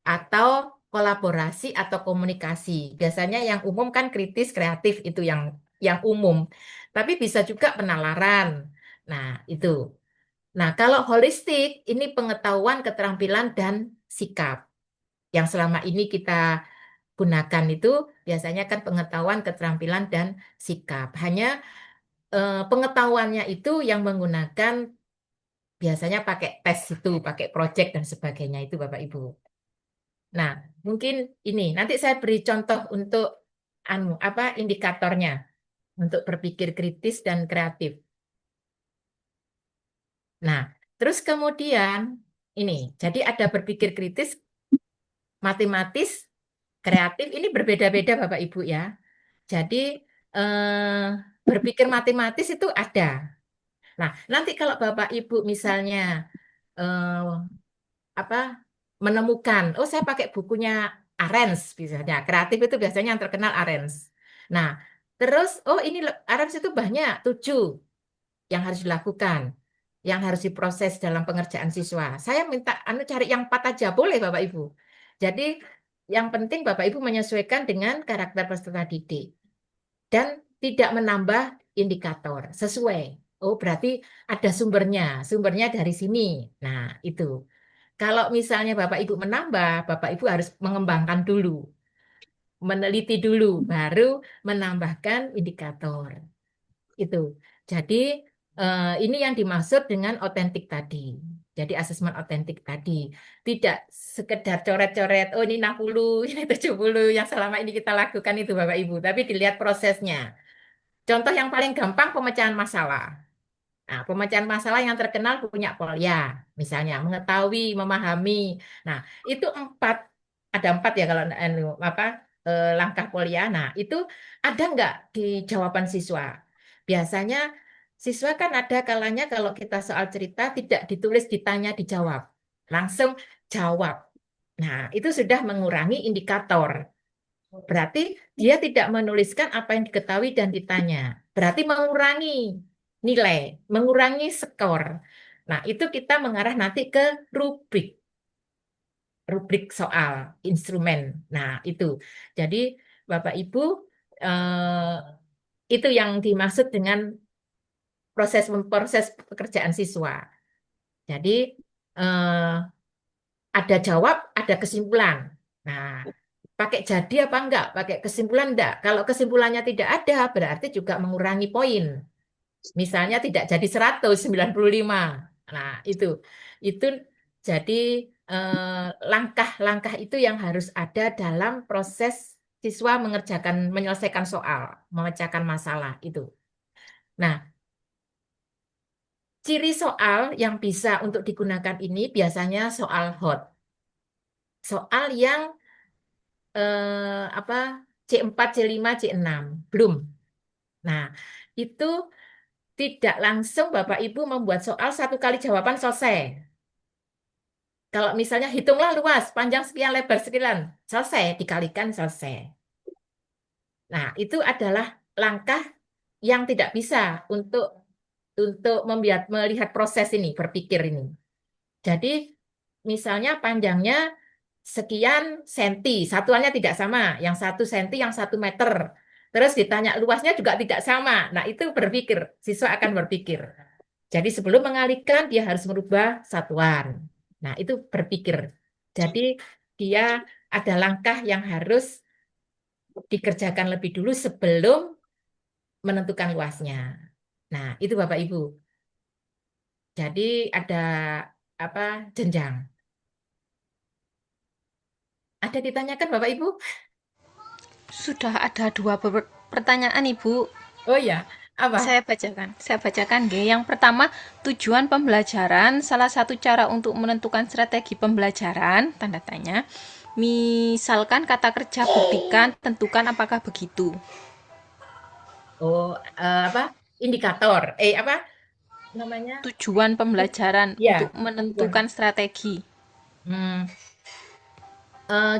Speaker 2: atau kolaborasi atau komunikasi. Biasanya yang umum kan kritis, kreatif itu yang umum. Tapi bisa juga penalaran. Nah, itu. Nah, kalau holistik ini pengetahuan, keterampilan dan sikap. Yang selama ini kita gunakan itu biasanya kan pengetahuan, keterampilan dan sikap. Hanya pengetahuannya itu yang menggunakan biasanya pakai tes itu, pakai project dan sebagainya itu Bapak Ibu. Nah, mungkin ini nanti saya beri contoh untuk apa indikatornya untuk berpikir kritis dan kreatif. Nah, terus kemudian ini, jadi ada berpikir kritis, matematis, kreatif ini berbeda-beda Bapak Ibu ya. Jadi berpikir matematis itu ada. Nah, nanti kalau Bapak Ibu misalnya eh, apa menemukan, oh saya pakai bukunya Arens misalnya, kreatif itu biasanya yang terkenal Arens. Nah, terus oh ini Arens itu banyak 7 yang harus dilakukan, yang harus diproses dalam pengerjaan siswa. Saya minta cari yang 4 aja boleh Bapak Ibu. Jadi yang penting Bapak Ibu menyesuaikan dengan karakter peserta didik dan tidak menambah indikator sesuai. Oh, berarti ada sumbernya. Sumbernya dari sini. Nah, itu. Kalau misalnya Bapak Ibu menambah, Bapak Ibu harus mengembangkan dulu, meneliti dulu, baru menambahkan indikator. Itu. Jadi, ini yang dimaksud dengan otentik tadi. Jadi, asesmen otentik tadi. Tidak sekedar coret-coret, oh ini 60, ini 70, yang selama ini kita lakukan itu Bapak Ibu. Tapi dilihat prosesnya. Contoh yang paling gampang pemecahan masalah. Nah, pemecahan masalah yang terkenal punya Polya, misalnya mengetahui, memahami. Nah, itu ada empat ya kalau apa langkah Polya. Nah, itu ada nggak di jawaban siswa? Biasanya siswa kan ada kalanya kalau kita soal cerita tidak ditulis, ditanya, dijawab, langsung jawab. Nah, itu sudah mengurangi indikator. Berarti dia tidak menuliskan apa yang diketahui dan ditanya. Berarti mengurangi nilai, mengurangi skor. Nah, itu kita mengarah nanti ke rubrik, rubrik soal, instrumen. Nah, itu. Jadi, Bapak Ibu, eh, itu yang dimaksud dengan proses pekerjaan siswa. Jadi, eh, ada jawab, ada kesimpulan. Nah, pakai jadi apa enggak? Pakai kesimpulan enggak? Kalau kesimpulannya tidak ada, berarti juga mengurangi poin. Misalnya tidak jadi 195. Nah, itu jadi langkah-langkah itu yang harus ada dalam proses siswa menyelesaikan soal, memecahkan masalah itu. Nah, ciri soal yang bisa untuk digunakan ini biasanya soal hot. Soal yang apa C4, C5, C6 belum. Nah, itu tidak langsung Bapak Ibu membuat soal satu kali jawaban selesai. Kalau misalnya hitunglah luas, panjang sekian, lebar sekian, selesai, dikalikan selesai. Nah, itu adalah langkah yang tidak bisa untuk melihat proses ini, berpikir ini. Jadi, misalnya panjangnya sekian senti, satuannya tidak sama, yang 1 senti, yang 1 meter. Terus ditanya luasnya juga tidak sama. Nah, itu berpikir, siswa akan berpikir. Jadi sebelum mengalihkan, dia harus merubah satuan. Nah, itu berpikir. Jadi dia ada langkah yang harus dikerjakan lebih dulu sebelum menentukan luasnya. Nah, itu Bapak Ibu. Jadi ada apa jenjang. Ada ditanyakan Bapak Ibu?
Speaker 4: Sudah ada dua pertanyaan, Ibu.
Speaker 2: Oh ya, apa?
Speaker 4: Saya bacakan, nggih. Yang pertama, tujuan pembelajaran, salah satu cara untuk menentukan strategi pembelajaran, tanda tanya. Misalkan kata kerja buktikan, tentukan apakah begitu.
Speaker 2: Oh, apa? Indikator. Apa namanya?
Speaker 4: Tujuan pembelajaran untuk
Speaker 2: Ya,
Speaker 4: menentukan
Speaker 2: tujuan.
Speaker 4: strategi.
Speaker 2: Hmm,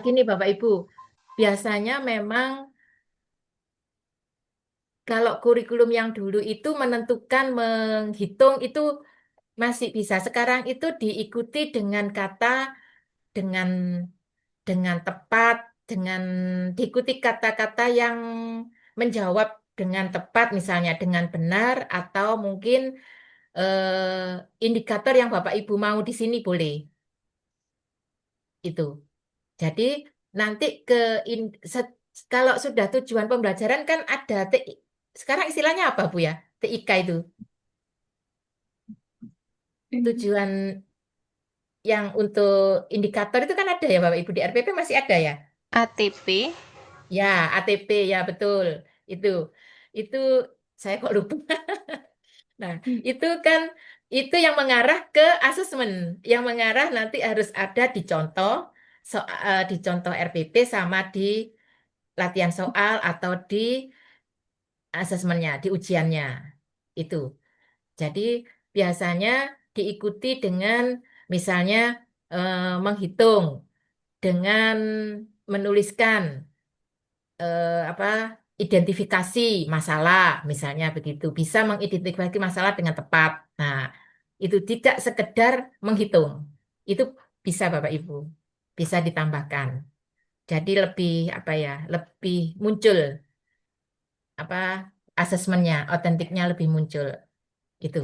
Speaker 2: gini Bapak Ibu, biasanya memang kalau kurikulum yang dulu itu menentukan, menghitung itu masih bisa. Sekarang itu diikuti dengan kata, dengan tepat, dengan diikuti kata-kata yang menjawab dengan tepat, misalnya dengan benar, atau mungkin indikator yang Bapak Ibu mau di sini boleh. Itu. Jadi nanti ke in- se- kalau sudah tujuan pembelajaran kan ada TI. Sekarang istilahnya apa Bu ya? TIK itu. Tujuan yang untuk indikator itu kan ada ya Bapak Ibu, di RPP masih ada ya?
Speaker 4: ATP.
Speaker 2: Ya, ATP ya betul. Itu. Itu saya kok lupa. Nah, itu kan itu yang mengarah ke asesmen, yang mengarah nanti harus ada di contoh RPP sama di latihan soal atau di asesmennya, di ujiannya. Itu. Jadi biasanya diikuti dengan misalnya menghitung, dengan menuliskan apa identifikasi masalah, misalnya begitu. Bisa mengidentifikasi masalah dengan tepat. Nah, itu tidak sekedar menghitung. Itu bisa Bapak Ibu, bisa ditambahkan. Jadi lebih apa ya, lebih muncul apa asesmennya, otentiknya lebih muncul. Itu.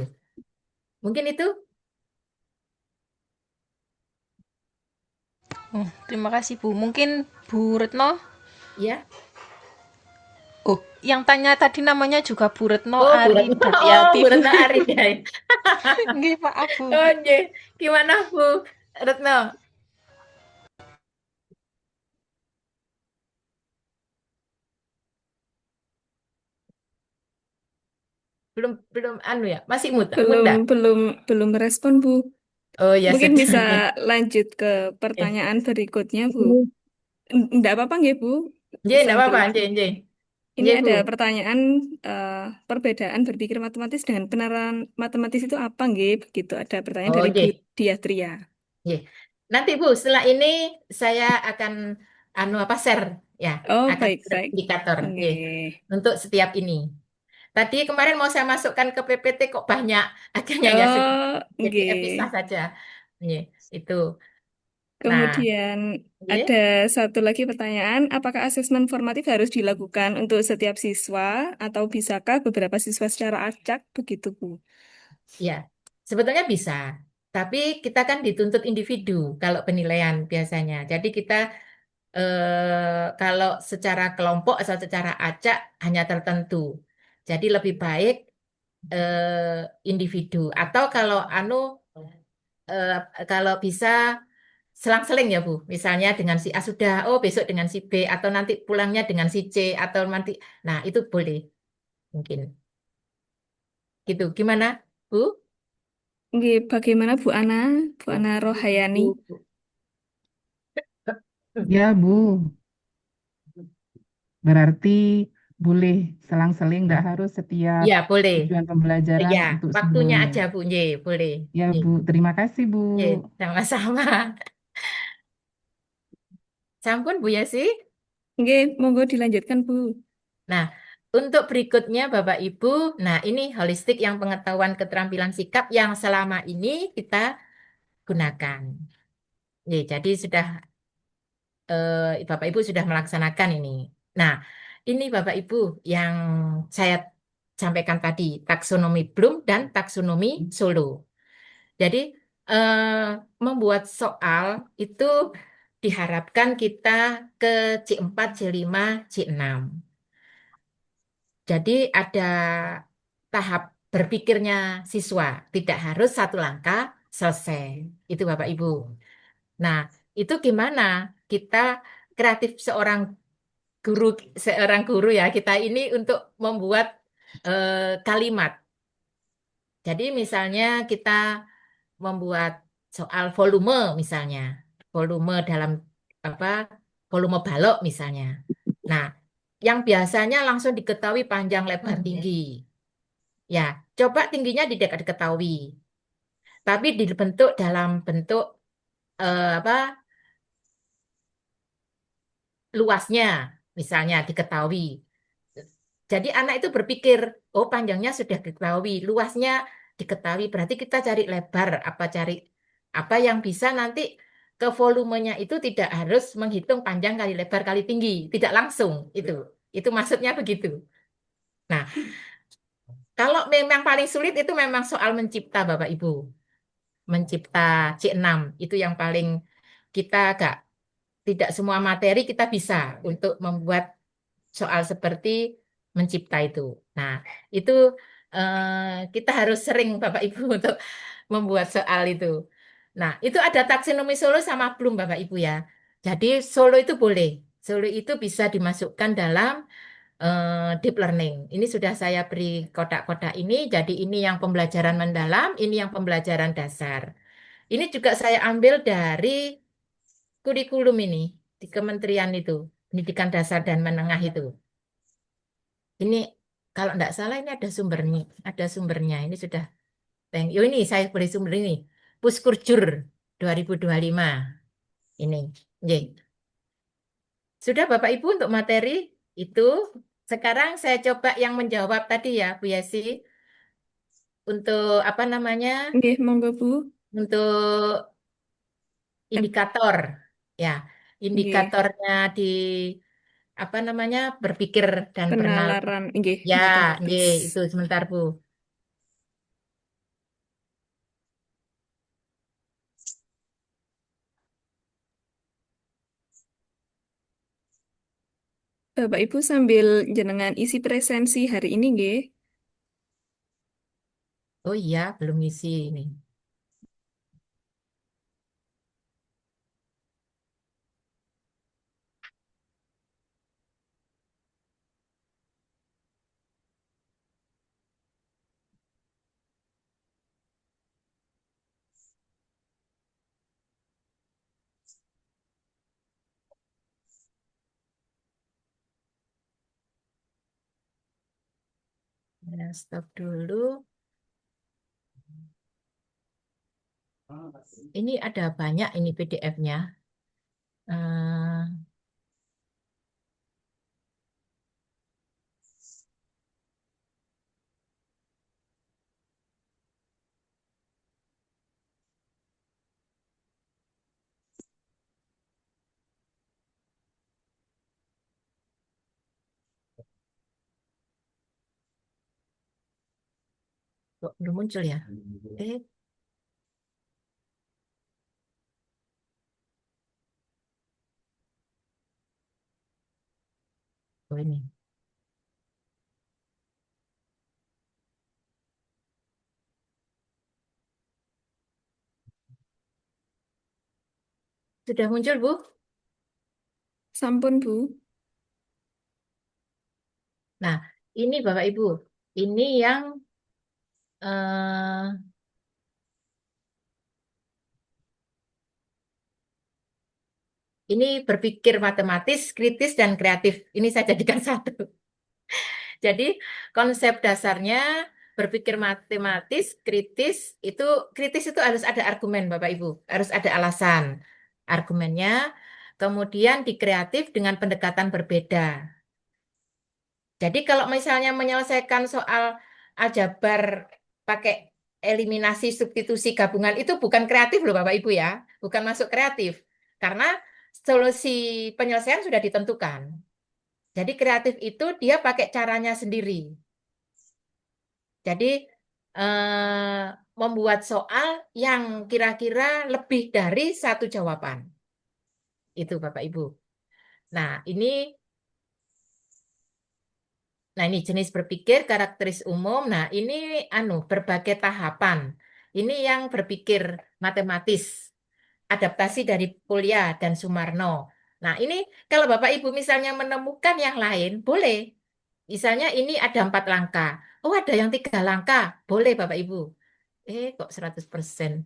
Speaker 2: Mungkin itu
Speaker 4: Oh, terima kasih Bu. Mungkin Bu Retno.
Speaker 2: ya.
Speaker 4: Oh, yang tanya tadi namanya juga Bu Retno
Speaker 2: Oh, Bu Retno. Oh,
Speaker 4: Aridatiati
Speaker 2: Bu
Speaker 4: Bu.
Speaker 2: Retno Arida.
Speaker 4: Nggih, maaf Bu.
Speaker 2: Oh, nggih. Gimana Bu Retno? Belum belum anu ya, masih muda,
Speaker 1: Belum
Speaker 2: muda.
Speaker 1: belum belum merespon, Bu.
Speaker 2: Oh ya
Speaker 1: Mungkin
Speaker 2: sudah.
Speaker 1: bisa lanjut ke
Speaker 2: Eh.
Speaker 1: pertanyaan berikutnya, Bu. Enggak apa-apa nggih, Bu.
Speaker 2: Nggih, enggak
Speaker 1: Sambil
Speaker 2: apa-apa, nggih, nggih.
Speaker 1: ini
Speaker 2: Nggih, Bu.
Speaker 1: ada pertanyaan eh, perbedaan berpikir matematis dengan penerapan matematis itu apa nggih? Begitu ada pertanyaan
Speaker 2: Oh,
Speaker 1: dari Bu
Speaker 2: nggih.
Speaker 1: Diatria.
Speaker 2: Nggih. Nanti Bu, setelah ini saya akan anu apa share ya,
Speaker 1: Oh,
Speaker 2: akan share
Speaker 1: baik-baik.
Speaker 2: indikator nggih
Speaker 1: Nggih.
Speaker 2: untuk setiap ini. Tadi kemarin mau saya masukkan ke PPT kok banyak, akhirnya ya sudah
Speaker 1: Oh,
Speaker 2: jadi pisah
Speaker 1: nggih.
Speaker 2: saja. Nggih, itu. Nah,
Speaker 1: Kemudian ada
Speaker 2: nggih.
Speaker 1: satu lagi pertanyaan, apakah asesmen formatif harus dilakukan untuk setiap siswa atau bisakah beberapa siswa secara acak begitu, Bu?
Speaker 2: Ya, sebetulnya bisa. Tapi kita kan dituntut individu kalau penilaian biasanya. Jadi kita kalau secara kelompok atau secara acak hanya tertentu. Jadi lebih baik individu. Atau kalau eh, kalau bisa selang-seling ya Bu. Misalnya dengan si A sudah, oh besok dengan si B atau nanti pulangnya dengan si C atau nanti, nah itu boleh mungkin. Gitu. Gimana Bu?
Speaker 1: Nggih, bagaimana Bu Ana? Bu Ana Rohayani?
Speaker 2: Bu.
Speaker 3: Ya, Bu. Berarti boleh selang-seling, nggak harus setiap
Speaker 2: Ya, boleh.
Speaker 3: tujuan pembelajaran
Speaker 2: Ya,
Speaker 3: untuk
Speaker 2: waktunya
Speaker 3: semuanya.
Speaker 2: aja Bu. Ye, boleh.
Speaker 3: Ya,
Speaker 2: Ye,
Speaker 3: Bu. Terima kasih, Bu.
Speaker 2: ye, sama-sama. Sampun Bu Yesi.
Speaker 1: Nggih, monggo dilanjutkan, Bu.
Speaker 2: Nah, untuk berikutnya Bapak Ibu, nah ini holistik yang pengetahuan keterampilan sikap yang selama ini kita gunakan. Ye, jadi sudah Bapak Ibu sudah melaksanakan ini. Nah, ini Bapak Ibu yang saya sampaikan tadi, taksonomi Bloom dan taksonomi Solo. Jadi membuat soal itu diharapkan kita ke C4, C5, C6. Jadi ada tahap berpikirnya siswa, tidak harus satu langkah selesai. Itu Bapak Ibu. Nah, itu gimana kita kreatif guru seorang guru ya kita ini untuk membuat kalimat. Jadi misalnya kita membuat soal volume misalnya, volume dalam apa, volume balok misalnya. Nah, yang biasanya langsung diketahui panjang lebar tinggi. Ya, coba tingginya tidak diketahui, tapi dibentuk dalam bentuk apa luasnya misalnya diketahui. Jadi anak itu berpikir, oh panjangnya sudah diketahui, luasnya diketahui, berarti kita cari lebar, cari apa yang bisa nanti ke volumenya itu tidak harus menghitung panjang kali lebar kali tinggi, tidak langsung itu. Itu maksudnya begitu. Nah, kalau memang paling sulit itu memang soal mencipta Bapak Ibu. Mencipta C6 itu yang paling kita agak tidak semua materi kita bisa untuk membuat soal seperti mencipta itu. Nah, itu kita harus sering Bapak Ibu untuk membuat soal itu. Nah, itu ada taksonomi Solo sama belum Bapak Ibu ya. Jadi Solo itu boleh. Solo itu bisa dimasukkan dalam deep learning. Ini sudah saya beri kotak-kotak ini. Jadi ini yang pembelajaran mendalam, ini yang pembelajaran dasar. Ini juga saya ambil dari kurikulum ini di kementerian itu, pendidikan dasar dan menengah itu. Ini kalau tidak salah ini ada sumbernya, ada sumbernya. Ini sudah oh ini saya beri sumber ini. Puskurjur 2025 ini. Ye. Sudah Bapak Ibu untuk materi itu. Sekarang saya coba yang menjawab tadi ya Bu Yesi untuk apa namanya?
Speaker 1: Nggih, monggo, Bu.
Speaker 2: Untuk
Speaker 1: Eh,
Speaker 2: indikator ya.
Speaker 1: Nggih,
Speaker 2: Indikatornya di apa namanya? Berpikir dan bernalar.
Speaker 1: penalaran nggih
Speaker 2: Ya,
Speaker 1: matematis.
Speaker 2: nggih, itu sebentar Bu.
Speaker 1: Bapak Ibu sambil jenengan isi presensi hari ini nggih.
Speaker 2: Oh iya, belum ngisi ini. Ya, stop dulu. Ini ada banyak ini PDF-nya. Kok belum muncul ya? Eh, oh ini. Sudah muncul, Bu?
Speaker 1: Sampun, Bu.
Speaker 2: Nah, ini Bapak Ibu. Ini yang eh, ini berpikir matematis, kritis, dan kreatif. Ini saya jadikan satu. Jadi konsep dasarnya berpikir matematis, kritis itu harus ada argumen, Bapak Ibu, harus ada alasan argumennya. Kemudian di kreatif dengan pendekatan berbeda. Jadi kalau misalnya menyelesaikan soal aljabar pakai eliminasi, substitusi, gabungan itu bukan kreatif loh Bapak Ibu ya, bukan masuk kreatif. Karena solusi penyelesaian sudah ditentukan. Jadi kreatif itu dia pakai caranya sendiri. Jadi membuat soal yang kira-kira lebih dari satu jawaban. Itu Bapak Ibu. Nah, ini jenis berpikir karakteris umum. Nah, ini berbagai tahapan. Ini yang berpikir matematis, adaptasi dari Polya dan Sumarno. Nah, ini kalau Bapak Ibu misalnya menemukan yang lain, boleh. Misalnya ini ada 4 langkah. Oh, ada yang 3 langkah. Boleh Bapak Ibu. Kok 100%?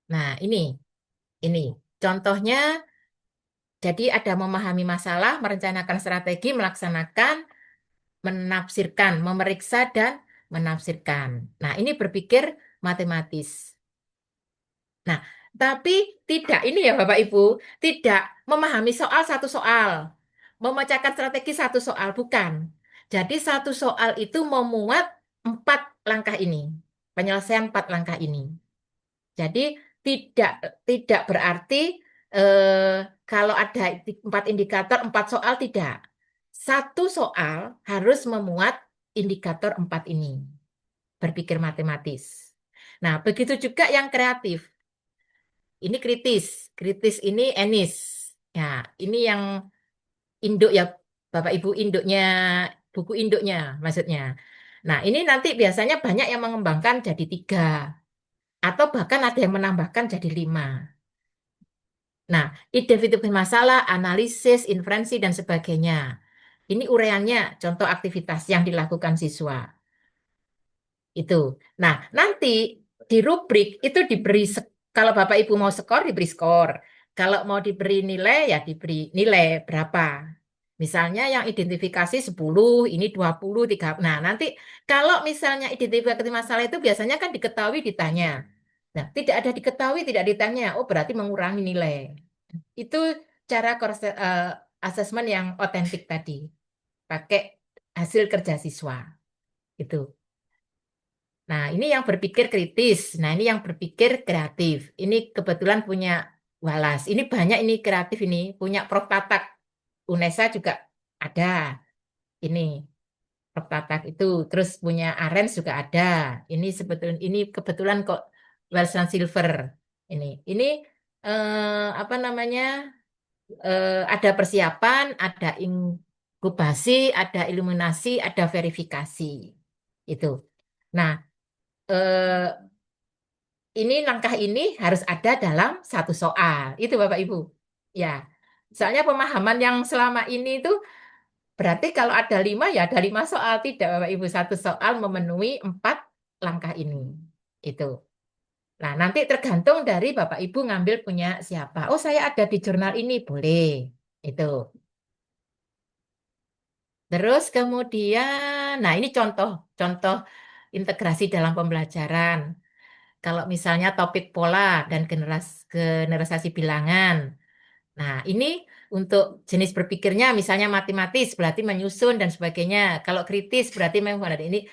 Speaker 2: Nah, ini. Contohnya, jadi ada memahami masalah, merencanakan strategi, melaksanakan, menafsirkan, memeriksa, dan menafsirkan. Nah, ini berpikir matematis. Nah, tapi tidak ini ya Bapak Ibu, tidak memahami soal satu soal, memecahkan strategi satu soal, bukan. Jadi satu soal itu memuat 4 langkah ini, penyelesaian 4 langkah ini. Jadi tidak tidak berarti eh, kalau ada 4 indikator, 4 soal tidak. Satu soal harus memuat indikator 4 ini, berpikir matematis. Nah, begitu juga yang kreatif. Ini kritis ini Enis. Ya, ini yang induk ya, Bapak Ibu induknya, buku induknya maksudnya. Nah, ini nanti biasanya banyak yang mengembangkan jadi 3. Atau bahkan ada yang menambahkan jadi 5. Nah, identifikasi masalah, analisis, inferensi, dan sebagainya. Ini uraiannya, contoh aktivitas yang dilakukan siswa. Itu. Nah, nanti di rubrik itu diberi, kalau Bapak Ibu mau skor, diberi skor. Kalau mau diberi nilai, ya diberi nilai berapa. Misalnya yang identifikasi 10, ini 20, 3. Nah, nanti kalau misalnya identifikasi masalah itu biasanya kan diketahui ditanya. Nah, tidak ada diketahui, tidak ditanya. Oh, berarti mengurangi nilai. Itu cara asesmen yang otentik tadi. Pakai hasil kerja siswa. Itu. Nah, ini yang berpikir kritis. Nah, ini yang berpikir kreatif. Ini kebetulan punya Walas. Ini banyak ini kreatif ini. Punya Prof. Tatak. UNESA juga ada. Ini. Tatak itu. Terus punya Arens juga ada. Ini kebetulan kok Wells Silver ini. Ini apa namanya? Ada persiapan, ada inkubasi, ada iluminasi, ada verifikasi. Itu. Nah, eh, ini langkah ini harus ada dalam satu soal. Itu Bapak Ibu. Ya. Soalnya pemahaman yang selama ini itu berarti kalau ada 5 ya ada 5 soal. Tidak Bapak Ibu. Satu soal memenuhi 4 langkah ini. Itu. Nah, nanti tergantung dari Bapak Ibu ngambil punya siapa. Oh, saya ada di jurnal ini. Boleh. Itu. Terus kemudian, nah ini contoh integrasi dalam pembelajaran. Kalau misalnya topik pola dan generalisasi bilangan. Nah, ini untuk jenis berpikirnya misalnya matematis berarti menyusun dan sebagainya. Kalau kritis berarti memang ada ini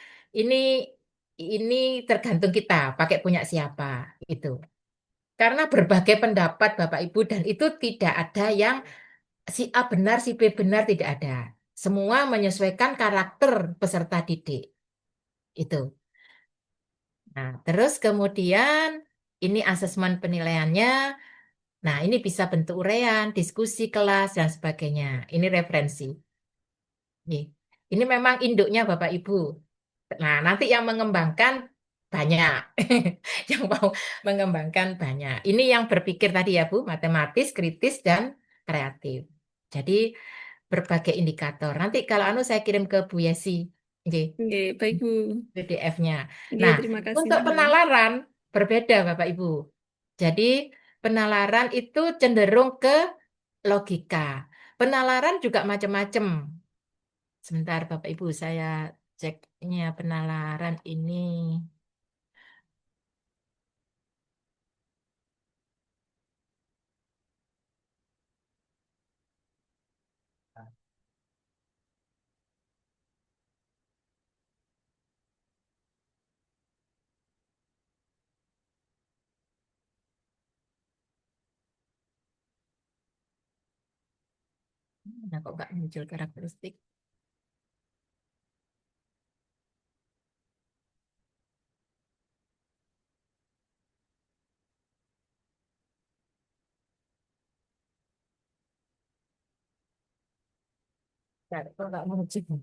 Speaker 2: ini tergantung kita pakai punya siapa itu. Karena berbagai pendapat Bapak Ibu dan itu tidak ada yang si A benar, si B benar tidak ada. Semua menyesuaikan karakter peserta didik itu. Nah, terus kemudian ini asesmen penilaiannya. Nah, ini bisa bentuk uraian, diskusi kelas, dan sebagainya. Ini referensi. Nih, ini memang induknya Bapak Ibu. Nah, nanti yang mengembangkan banyak. Yang mau mengembangkan banyak. Ini yang berpikir tadi ya Bu, matematis, kritis, dan kreatif. Jadi berbagai indikator. Nanti kalau saya kirim ke Bu Yesi. Oke.
Speaker 1: Oke, baik Bu.
Speaker 2: PDF-nya.
Speaker 1: Oke,
Speaker 2: Nah,
Speaker 1: terima kasih
Speaker 2: untuk
Speaker 1: Bu.
Speaker 2: penalaran berbeda Bapak Ibu. Jadi penalaran itu cenderung ke logika. Penalaran juga macam-macam. Sebentar Bapak Ibu, saya ceknya penalaran ini. Nah, kok nggak muncul karakteristik? Nah, kok nggak muncul?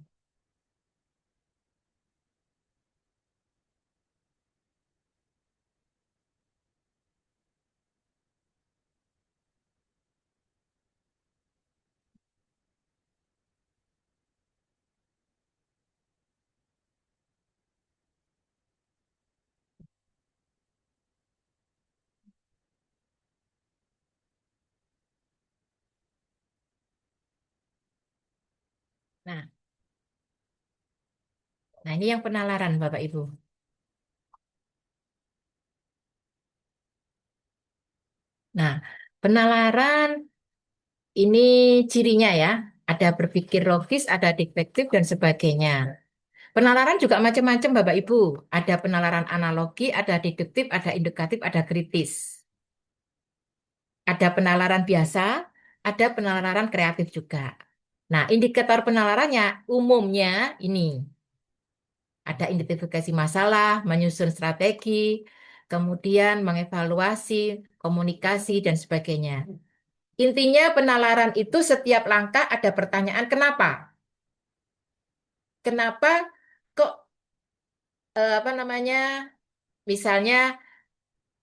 Speaker 2: Nah, nah ini yang penalaran Bapak Ibu. Nah, penalaran ini cirinya ya. Ada berpikir logis, ada deduktif, dan sebagainya. Penalaran juga macam-macam, Bapak Ibu. Ada penalaran analogi, ada deduktif, ada indikatif, ada kritis. Ada penalaran biasa, ada penalaran kreatif juga. Nah, indikator penalarannya umumnya ini. Ada identifikasi masalah, menyusun strategi, kemudian mengevaluasi, komunikasi, dan sebagainya. Intinya penalaran itu setiap langkah ada pertanyaan kenapa? Kenapa kok apa namanya? Misalnya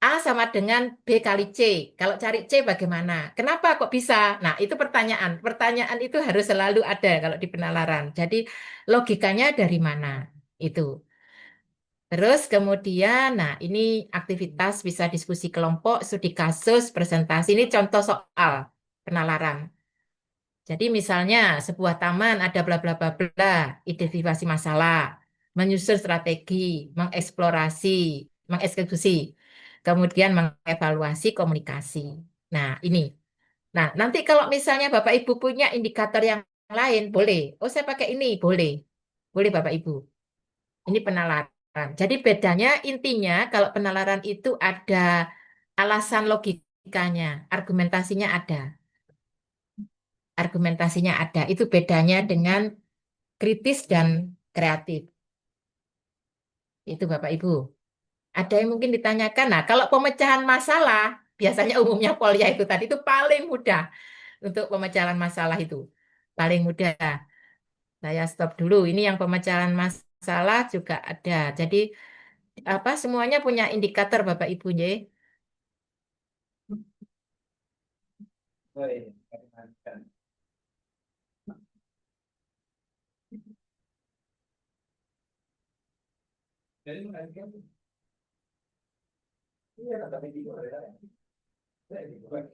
Speaker 2: A sama dengan B kali C. Kalau cari C bagaimana? Kenapa kok bisa? Nah, itu pertanyaan. Pertanyaan itu harus selalu ada kalau di penalaran. Jadi logikanya dari mana? Itu. Terus kemudian, nah ini aktivitas bisa diskusi kelompok, studi kasus, presentasi. Ini contoh soal penalaran. Jadi misalnya sebuah taman ada bla bla bla bla, identifikasi masalah, menyusun strategi, mengeksplorasi, mengeksekusi, kemudian mengevaluasi komunikasi. Nah, ini. Nah, nanti kalau misalnya Bapak Ibu punya indikator yang lain, boleh. Oh, saya pakai ini, boleh. Boleh Bapak Ibu. Ini penalaran. Jadi bedanya intinya kalau penalaran itu ada alasan logikanya, argumentasinya ada. Argumentasinya ada. Itu bedanya dengan kritis dan kreatif. Itu Bapak Ibu. Ada yang mungkin ditanyakan. Nah, kalau pemecahan masalah, biasanya umumnya Polya itu tadi itu paling mudah untuk pemecahan masalah itu. Paling mudah. Saya stop dulu. Ini yang pemecahan masalah juga ada. Jadi apa semuanya punya indikator Bapak Ibu ya.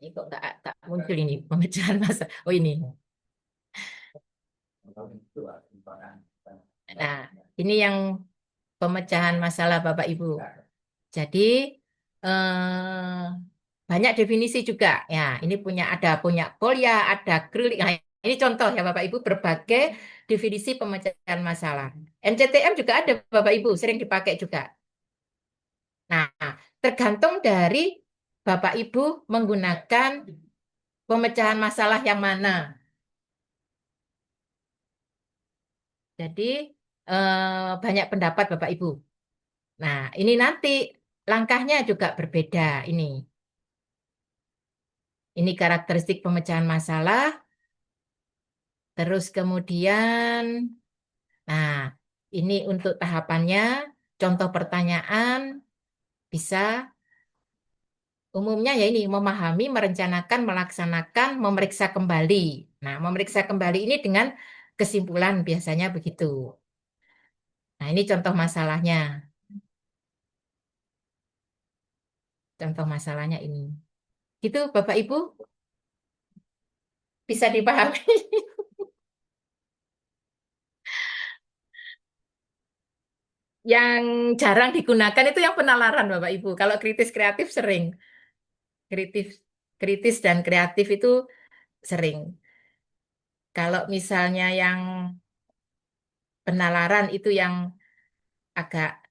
Speaker 2: Ini kok tak muncul ini pemecahan masalah. Oh ini. Nah, ini yang pemecahan masalah Bapak Ibu. Jadi banyak definisi juga. Ya, ini punya Polya, ada Krilik. Nah, ini contoh ya Bapak Ibu berbagai definisi pemecahan masalah. NCTM juga ada Bapak Ibu, sering dipakai juga. Nah, tergantung dari Bapak Ibu menggunakan pemecahan masalah yang mana. Jadi banyak pendapat Bapak Ibu. Nah, ini nanti langkahnya juga berbeda ini. Ini karakteristik pemecahan masalah. Terus kemudian, nah ini untuk tahapannya, contoh pertanyaan bisa umumnya ya ini memahami, merencanakan, melaksanakan, memeriksa kembali. Nah, memeriksa kembali ini dengan kesimpulan biasanya begitu. Nah, ini contoh masalahnya. Contoh masalahnya ini. Gitu Bapak Ibu bisa dipahami. Yang jarang digunakan itu yang penalaran Bapak Ibu. Kalau kritis kreatif sering. Kritis kritis dan kreatif itu sering. Kalau misalnya yang penalaran itu yang agak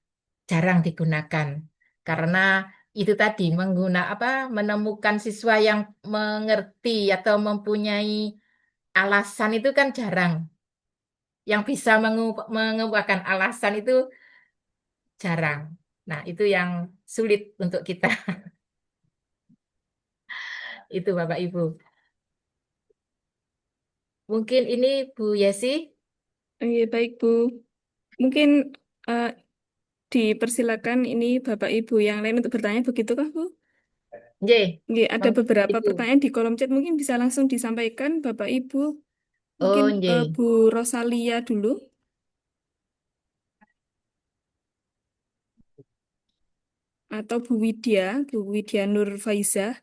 Speaker 2: jarang digunakan. Karena itu tadi menemukan siswa yang mengerti atau mempunyai alasan itu kan jarang. Yang bisa mengungkapkan alasan itu jarang. Nah, itu yang sulit untuk kita. Itu Bapak Ibu. Mungkin ini Bu Yesi.
Speaker 1: Oke, baik Bu. Mungkin eh, dipersilakan ini Bapak Ibu yang lain untuk bertanya, begitukah Bu?
Speaker 2: J.
Speaker 1: Oke, ada
Speaker 2: Monggo
Speaker 1: beberapa
Speaker 2: Ibu.
Speaker 1: pertanyaan di kolom chat, mungkin bisa langsung disampaikan Bapak Ibu. Mungkin
Speaker 2: Oh, J.
Speaker 1: Bu Rosalia dulu atau Bu Widya Nur Faizah.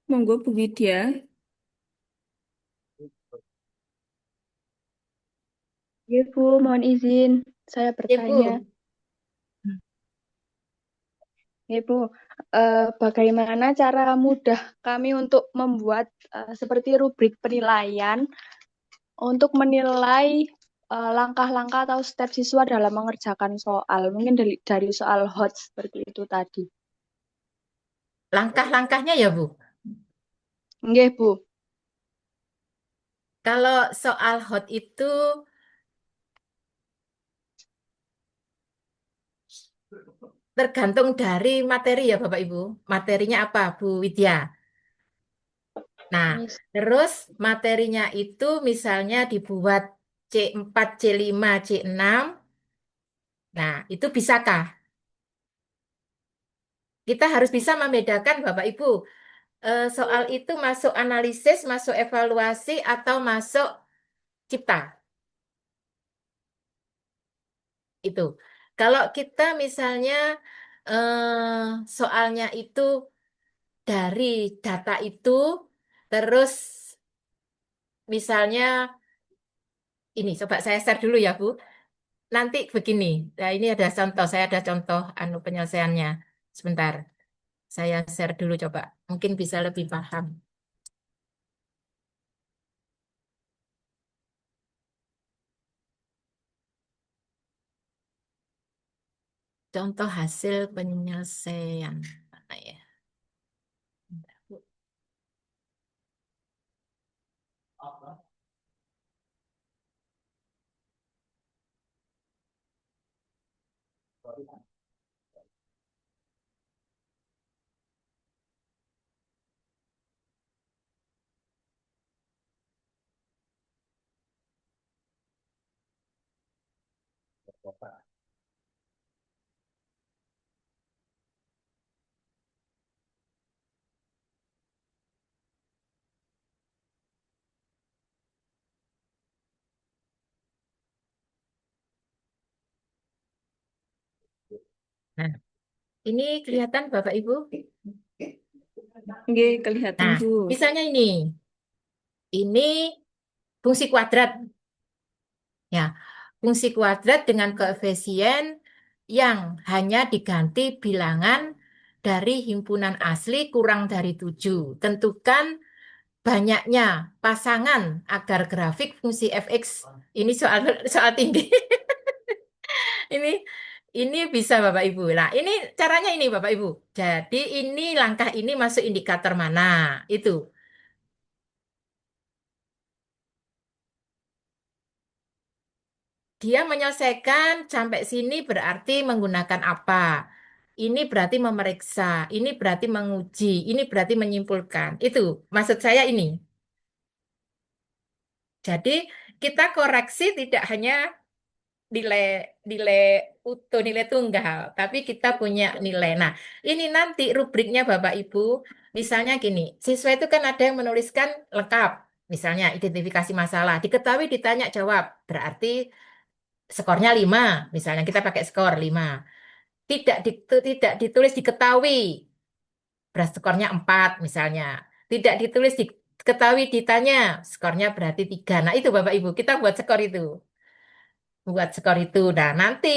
Speaker 1: Monggo Bu Widya.
Speaker 5: Ibu, mohon izin saya bertanya.
Speaker 2: Ibu.
Speaker 5: Ibu, bagaimana cara mudah kami untuk membuat seperti rubrik penilaian untuk menilai langkah-langkah atau step siswa dalam mengerjakan soal, mungkin dari soal hot seperti itu tadi.
Speaker 2: Langkah-langkahnya ya, Bu.
Speaker 5: Nggih, Bu.
Speaker 2: Kalau soal hot itu tergantung dari materi ya, Bapak Ibu. Materinya apa, Bu Widya? Nah,
Speaker 5: Mis-
Speaker 2: terus materinya itu misalnya dibuat C4, C5, C6. Nah, itu bisakah? Kita harus bisa membedakan, Bapak Ibu. Soal itu masuk analisis, masuk evaluasi, atau masuk cipta. Itu. Kalau kita misalnya soalnya itu dari data itu, terus misalnya ini, coba saya share dulu ya Bu. Nanti begini, nah ini ada contoh, saya ada contoh penyelesaiannya. Sebentar, saya share dulu coba, mungkin bisa lebih paham. Contoh hasil penyelesaian. Mana ya? Bentar, Bu. Nah, ini kelihatan Bapak Ibu.
Speaker 1: Nggih, kelihatan
Speaker 2: Nah,
Speaker 1: Bu.
Speaker 2: misalnya ini fungsi kuadrat. Ya, fungsi kuadrat dengan koefisien yang hanya diganti bilangan dari himpunan asli kurang dari 7. Tentukan banyaknya pasangan agar grafik fungsi fx ini soal soal tinggi. Ini ini bisa Bapak Ibu. Nah, ini caranya ini Bapak Ibu. Jadi ini langkah ini masuk indikator mana? Itu. Dia menyelesaikan sampai sini berarti menggunakan apa? Ini berarti memeriksa, ini berarti menguji, ini berarti menyimpulkan. Itu maksud saya ini. Jadi kita koreksi tidak hanya nilai nilai utuh, nilai tunggal, tapi kita punya nilai. Nah, ini nanti rubriknya Bapak Ibu, misalnya gini, siswa itu kan ada yang menuliskan lengkap, misalnya identifikasi masalah, diketahui ditanya jawab, berarti skornya 5, misalnya kita pakai skor 5. Tidak ditulis diketahui, beras skornya 4 misalnya. Tidak ditulis diketahui ditanya, skornya berarti 3. Nah, itu Bapak Ibu, kita buat skor itu. Buat skor itu. Nah, nanti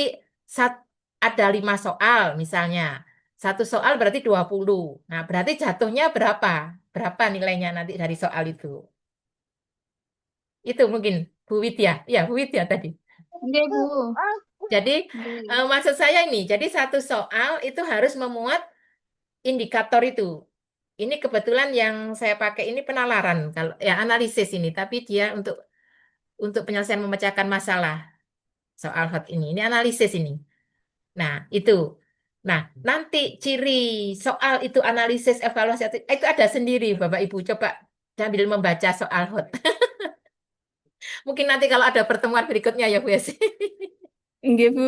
Speaker 2: sat- ada 5 soal misalnya. Satu soal berarti 20. Nah, berarti jatuhnya berapa? Berapa nilainya nanti dari soal itu? Itu mungkin Bu Widya. Ya, Bu Widya tadi.
Speaker 5: Nggih, Bu.
Speaker 2: Jadi,
Speaker 5: Nggih.
Speaker 2: maksud saya ini, jadi satu soal itu harus memuat indikator itu. Ini kebetulan yang saya pakai ini penalaran, kalau ya analisis ini, tapi dia untuk penyelesaian memecahkan masalah soal hot ini. Ini analisis ini. Nah, itu. Nah, nanti ciri soal itu analisis evaluasi itu ada sendiri, Bapak Ibu. Coba sambil membaca soal hot. Mungkin nanti kalau ada pertemuan berikutnya ya, Bu Yesi.
Speaker 1: Nggih Bu.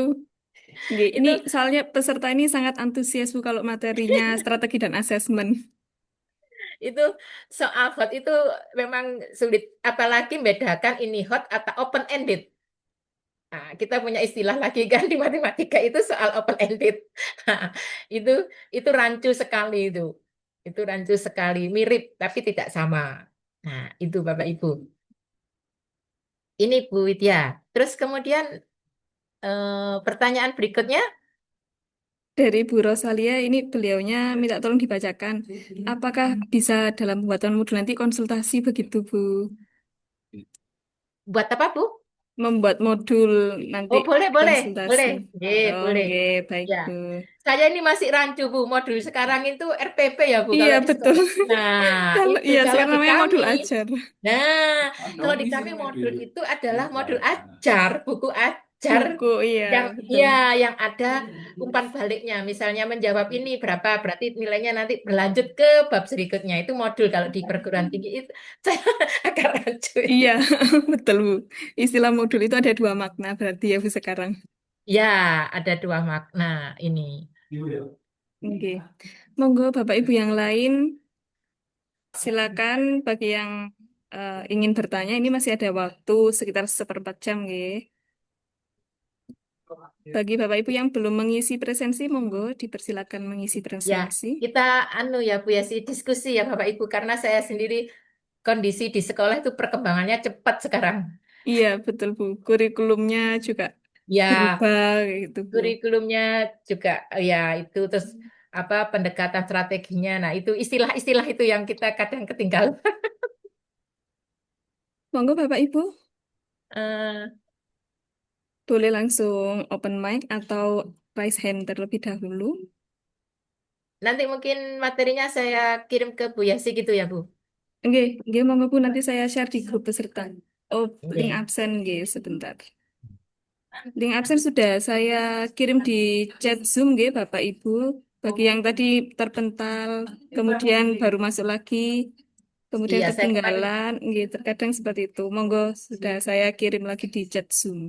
Speaker 1: Nggih, ini
Speaker 2: Itu
Speaker 1: soalnya peserta ini sangat antusias Bu kalau materinya strategi dan asesmen.
Speaker 2: itu soal hot itu memang sulit, apalagi membedakan ini hot atau open ended. Nah, kita punya istilah lagi kan di matematika itu soal open ended. Nah, itu itu rancu sekali itu. Itu rancu sekali, mirip tapi tidak sama. Nah, itu Bapak Ibu. Ini Bu Widya. Terus kemudian pertanyaan berikutnya,
Speaker 1: Dari Bu Rosalia, ini beliaunya minta tolong dibacakan. Apakah bisa dalam pembuatan modul nanti konsultasi begitu Bu?
Speaker 2: buat apa Bu?
Speaker 1: Membuat modul nanti
Speaker 2: Oh, boleh, boleh,
Speaker 1: konsultasi.
Speaker 2: boleh.
Speaker 1: Oh,
Speaker 2: Boleh.
Speaker 1: nggih, baik
Speaker 2: Ya.
Speaker 1: Bu.
Speaker 2: Saya ini masih rancu Bu, modul sekarang itu RPP ya Bu
Speaker 1: Iya,
Speaker 2: kalau di
Speaker 1: betul.
Speaker 2: sekolah. Nah,
Speaker 1: Kalau
Speaker 2: itu
Speaker 1: iya
Speaker 2: kalau
Speaker 1: sekarang
Speaker 2: di
Speaker 1: namanya
Speaker 2: kami,
Speaker 1: modul ajar.
Speaker 2: nah, kalau di kami modul itu adalah modul ajar, buku ajar
Speaker 1: Buku, iya,
Speaker 2: yang
Speaker 1: betul.
Speaker 2: ya yang ada umpan baliknya. Misalnya menjawab ini berapa, berarti nilainya nanti berlanjut ke bab berikutnya. Itu modul kalau di perguruan tinggi itu saya agak rancu itu.
Speaker 1: Iya, betul Bu. Istilah modul itu ada dua makna berarti ya Bu sekarang.
Speaker 2: Ya, ada dua makna ini.
Speaker 1: Oke. Monggo Bapak Ibu yang lain, silakan bagi yang ingin bertanya, ini masih ada waktu sekitar seperempat jam, nggih. Bagi Bapak Ibu yang belum mengisi presensi, monggo dipersilakan mengisi
Speaker 2: Ya,
Speaker 1: presensi.
Speaker 2: kita anu ya Bu ya, diskusi ya Bapak Ibu karena saya sendiri kondisi di sekolah itu perkembangannya cepat sekarang.
Speaker 1: Iya, betul Bu. Kurikulumnya juga
Speaker 2: Ya,
Speaker 1: berubah kayak gitu Bu.
Speaker 2: kurikulumnya juga ya itu terus apa pendekatan strateginya. Nah, itu istilah-istilah itu yang kita kadang ketinggalan.
Speaker 1: Monggo Bapak Ibu,
Speaker 2: Eh,
Speaker 1: boleh langsung open mic atau raise hand terlebih dahulu.
Speaker 2: nanti mungkin materinya saya kirim ke Bu Yasi gitu ya, Bu.
Speaker 1: Oke, oke, monggo Bu nanti saya share di grup peserta. Oh, link
Speaker 2: Oke.
Speaker 1: absen, oke, sebentar. Link absen sudah saya kirim di chat Zoom nggih, Bapak Ibu. Bagi yang tadi terpental, kemudian baru masuk lagi, kemudian
Speaker 2: Iya, saya kemarin.
Speaker 1: ketinggalan, nggih, terkadang seperti itu. Monggo sudah saya kirim lagi di chat Zoom.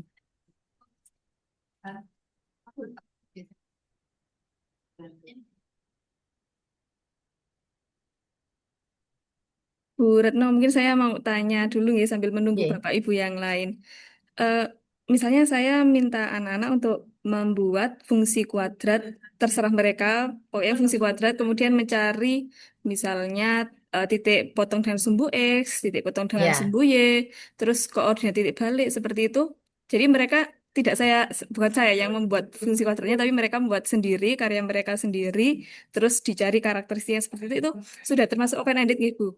Speaker 1: Bu Retno, mungkin saya mau tanya dulu ya sambil menunggu
Speaker 2: Iya,
Speaker 1: Bapak Ibu yang lain. Eh, Misalnya saya minta anak-anak untuk membuat fungsi kuadrat, terserah mereka, pokoknya fungsi kuadrat, kemudian mencari misalnya titik potong dengan sumbu X, titik potong dengan
Speaker 2: iya,
Speaker 1: sumbu Y, terus koordinat titik balik seperti itu. Jadi mereka tidak saya, bukan saya yang membuat fungsi kuadratnya, tapi mereka membuat sendiri, karya mereka sendiri, terus dicari karakteristiknya seperti itu sudah termasuk open-ended gitu.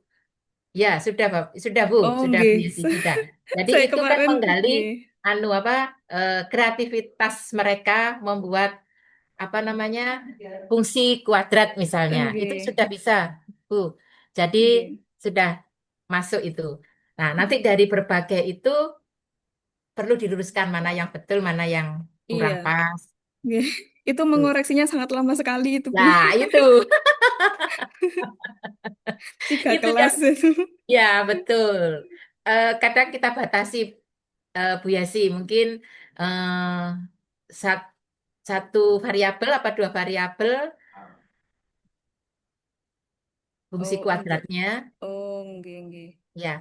Speaker 2: ya sudah, sudah Bu,
Speaker 1: Oh,
Speaker 2: sudah Bu
Speaker 1: nggih.
Speaker 2: Yesi, sudah. Jadi
Speaker 1: Saya
Speaker 2: itu kan
Speaker 1: kemarin,
Speaker 2: menggali
Speaker 1: nggih.
Speaker 2: anu apa kreativitas mereka membuat apa namanya fungsi kuadrat misalnya itu
Speaker 1: Nggih.
Speaker 2: sudah bisa Bu. Jadi
Speaker 1: Nggih.
Speaker 2: sudah masuk itu. Nah, nanti dari berbagai itu perlu diluruskan mana yang betul, mana yang kurang
Speaker 1: Iya.
Speaker 2: pas.
Speaker 1: Nggih. Itu
Speaker 2: Tuh.
Speaker 1: mengoreksinya sangat lama sekali itu, Bu.
Speaker 2: Nah, itu
Speaker 1: 3
Speaker 2: itu yang
Speaker 1: kelas itu.
Speaker 2: ya betul. Kadang kita batasi Bu Yasi mungkin sat- satu variabel apa dua variabel fungsi
Speaker 1: Oh, untuk
Speaker 2: kuadratnya
Speaker 1: nggih, nggih.
Speaker 2: ya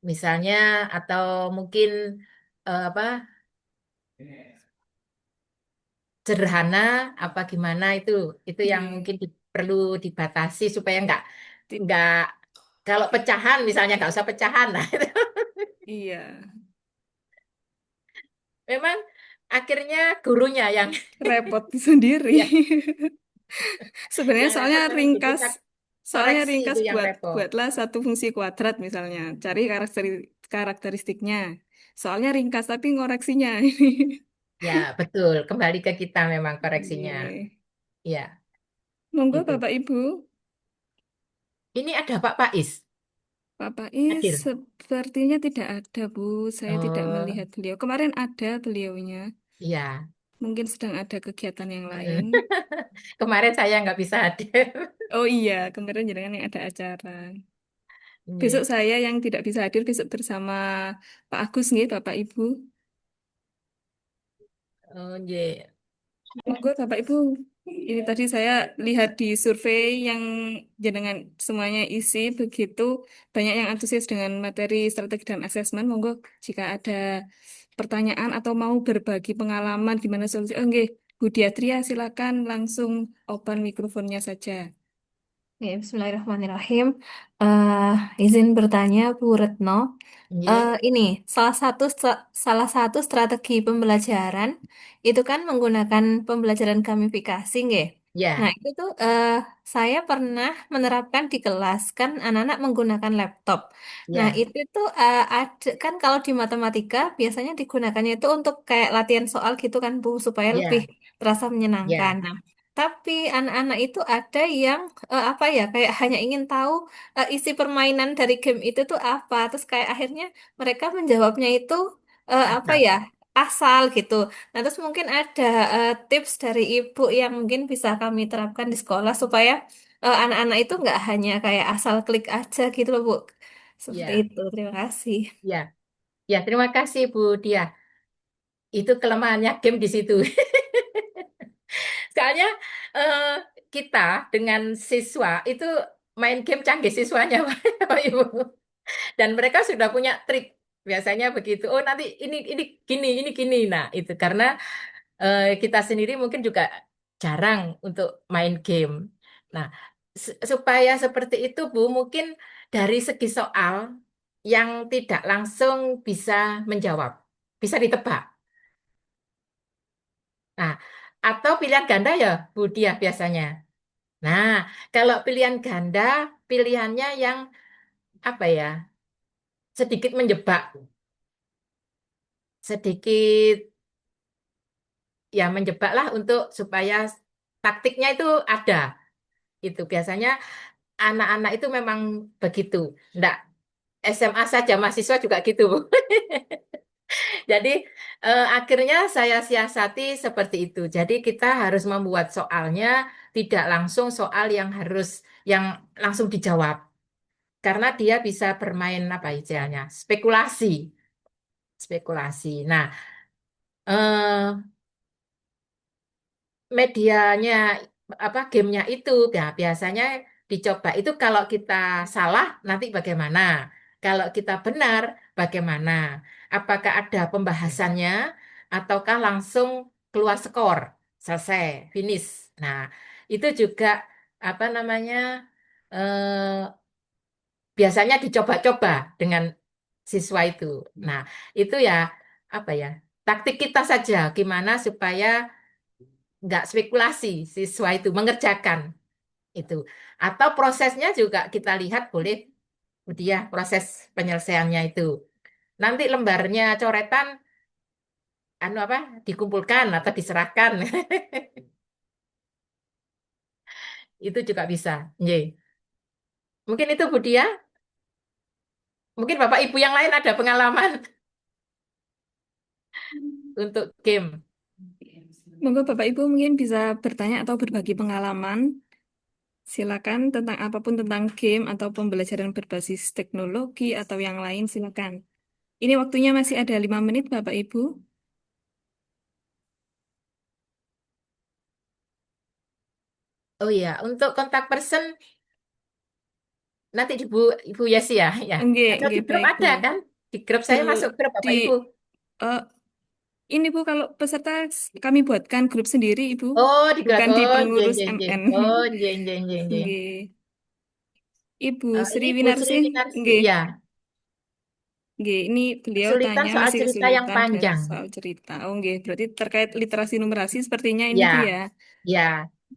Speaker 2: misalnya atau mungkin apa sederhana apa gimana itu yang
Speaker 1: Nggih.
Speaker 2: mungkin perlu dibatasi supaya
Speaker 1: Ti-
Speaker 2: nggak kalau pecahan misalnya nggak usah pecahan nah
Speaker 1: Iya,
Speaker 2: memang akhirnya gurunya yang
Speaker 1: repot sendiri.
Speaker 2: ya
Speaker 1: Sebenarnya
Speaker 2: yang repot memang jadi
Speaker 1: soalnya
Speaker 2: koreksi itu
Speaker 1: ringkas
Speaker 2: yang repot.
Speaker 1: buatlah satu fungsi kuadrat misalnya, cari karakteristiknya. Soalnya ringkas tapi ngoreksinya ini.
Speaker 2: Ya betul kembali ke kita memang koreksinya
Speaker 1: Nggih.
Speaker 2: ya
Speaker 1: Monggo
Speaker 2: itu
Speaker 1: Bapak Ibu.
Speaker 2: ini ada Pak Pais
Speaker 1: Pak Is
Speaker 2: hadir.
Speaker 1: sepertinya tidak ada, Bu. Saya tidak
Speaker 2: Oh,
Speaker 1: melihat beliau. Kemarin ada beliaunya.
Speaker 2: iya.
Speaker 1: Mungkin sedang ada kegiatan yang
Speaker 2: Mm.
Speaker 1: lain.
Speaker 2: Kemarin saya nggak bisa hadir.
Speaker 1: Oh iya, kemarin jangan yang ada acara. Besok
Speaker 2: Iya.
Speaker 1: saya yang tidak bisa hadir, besok bersama Pak Agus nih, Bapak Ibu.
Speaker 2: Oh, iya.
Speaker 1: Monggo Bapak Ibu. Ini tadi saya lihat di survei yang jenengan semuanya isi begitu banyak yang antusias dengan materi strategi dan asesmen. Monggo jika ada pertanyaan atau mau berbagi pengalaman gimana solusi. Oh, nggih. Bu Diatria silakan langsung open mikrofonnya saja.
Speaker 4: Oke, Bismillahirrahmanirrahim. Izin bertanya, Bu Retno.
Speaker 2: Iya.
Speaker 4: Ini salah satu strategi pembelajaran itu kan menggunakan pembelajaran gamifikasi, nggih. Nah,
Speaker 2: Ya,
Speaker 4: itu tuh saya pernah menerapkan di kelas kan anak-anak menggunakan laptop. Nah,
Speaker 2: ya,
Speaker 4: itu tuh ada kan kalau di matematika biasanya digunakannya itu untuk kayak latihan soal gitu kan, Bu, supaya lebih
Speaker 2: ya,
Speaker 4: terasa menyenangkan.
Speaker 2: ya.
Speaker 4: Nah, tapi anak-anak itu ada yang apa ya kayak hanya ingin tahu isi permainan dari game itu tuh apa. Terus kayak akhirnya mereka menjawabnya itu apa
Speaker 2: Asal.
Speaker 4: ya asal gitu. Nah, terus mungkin ada tips dari ibu yang mungkin bisa kami terapkan di sekolah supaya anak-anak itu nggak hanya kayak asal klik aja gitu loh, Bu. Seperti
Speaker 2: Ya,
Speaker 4: itu. Terima kasih.
Speaker 2: ya, ya. Terima kasih Bu Dia. Itu kelemahannya game di situ. Soalnya eh, kita dengan siswa itu main game canggih siswanya, Pak Ibu. Dan mereka sudah punya trik. Biasanya begitu. Oh, nanti ini gini, ini gini. Nah, itu karena kita sendiri mungkin juga jarang untuk main game. Nah, supaya seperti itu, Bu, mungkin dari segi soal yang tidak langsung bisa menjawab, bisa ditebak. Nah, atau pilihan ganda ya, Bu Dia biasanya. Nah, kalau pilihan ganda, pilihannya yang apa ya, sedikit menjebak, sedikit ya menjebak lah untuk supaya taktiknya itu ada. Itu biasanya anak-anak itu memang begitu. Enggak SMA saja mahasiswa juga gitu. Bu. Jadi akhirnya saya siasati seperti itu. Jadi kita harus membuat soalnya tidak langsung soal yang langsung dijawab. Karena dia bisa bermain apa istilahnya? Spekulasi. Spekulasi. Nah, eh, medianya apa gamenya itu ya biasanya dicoba itu kalau kita salah nanti bagaimana, kalau kita benar bagaimana, apakah ada pembahasannya ataukah langsung keluar skor selesai finish. Nah itu juga apa namanya eh, biasanya dicoba-coba dengan siswa itu. Nah itu ya apa ya taktik kita saja gimana supaya nggak spekulasi siswa itu mengerjakan itu atau prosesnya juga kita lihat boleh dia proses penyelesaiannya itu nanti lembarnya coretan anu apa dikumpulkan atau diserahkan itu juga bisa. Nggih. Mungkin itu Bu Dia, mungkin Bapak Ibu yang lain ada pengalaman untuk game.
Speaker 1: Monggo Bapak Ibu mungkin bisa bertanya atau berbagi pengalaman. Silakan tentang apapun tentang game atau pembelajaran berbasis teknologi atau yang lain silakan. Ini waktunya masih ada 5 menit Bapak Ibu.
Speaker 2: Oh iya, untuk kontak person nanti di Ibu Yesi ya, ya.
Speaker 1: Enggak,
Speaker 2: Atau di
Speaker 1: enggak
Speaker 2: grup
Speaker 1: baik Bu.
Speaker 2: ada kan? Di grup saya
Speaker 1: Ber
Speaker 2: masuk grup
Speaker 1: di
Speaker 2: Bapak Ibu.
Speaker 1: eh, ini Bu kalau peserta kami buatkan grup sendiri Ibu,
Speaker 2: Oh, di
Speaker 1: bukan di
Speaker 2: oh, jeng,
Speaker 1: pengurus
Speaker 2: jeng, jeng.
Speaker 1: MN.
Speaker 2: Oh, jeng, jeng, jeng, jeng.
Speaker 1: Nggih. Ibu Sri
Speaker 2: Ini Bu Sri
Speaker 1: Winarsih,
Speaker 2: Winarsi,
Speaker 1: nggih.
Speaker 2: ya.
Speaker 1: Nggih, ini beliau
Speaker 2: Kesulitan
Speaker 1: tanya
Speaker 2: soal
Speaker 1: masih
Speaker 2: cerita yang
Speaker 1: kesulitan dari
Speaker 2: panjang.
Speaker 1: soal cerita. Oh, nggih, berarti terkait literasi numerasi sepertinya ini
Speaker 2: Ya,
Speaker 1: Bu ya.
Speaker 2: ya.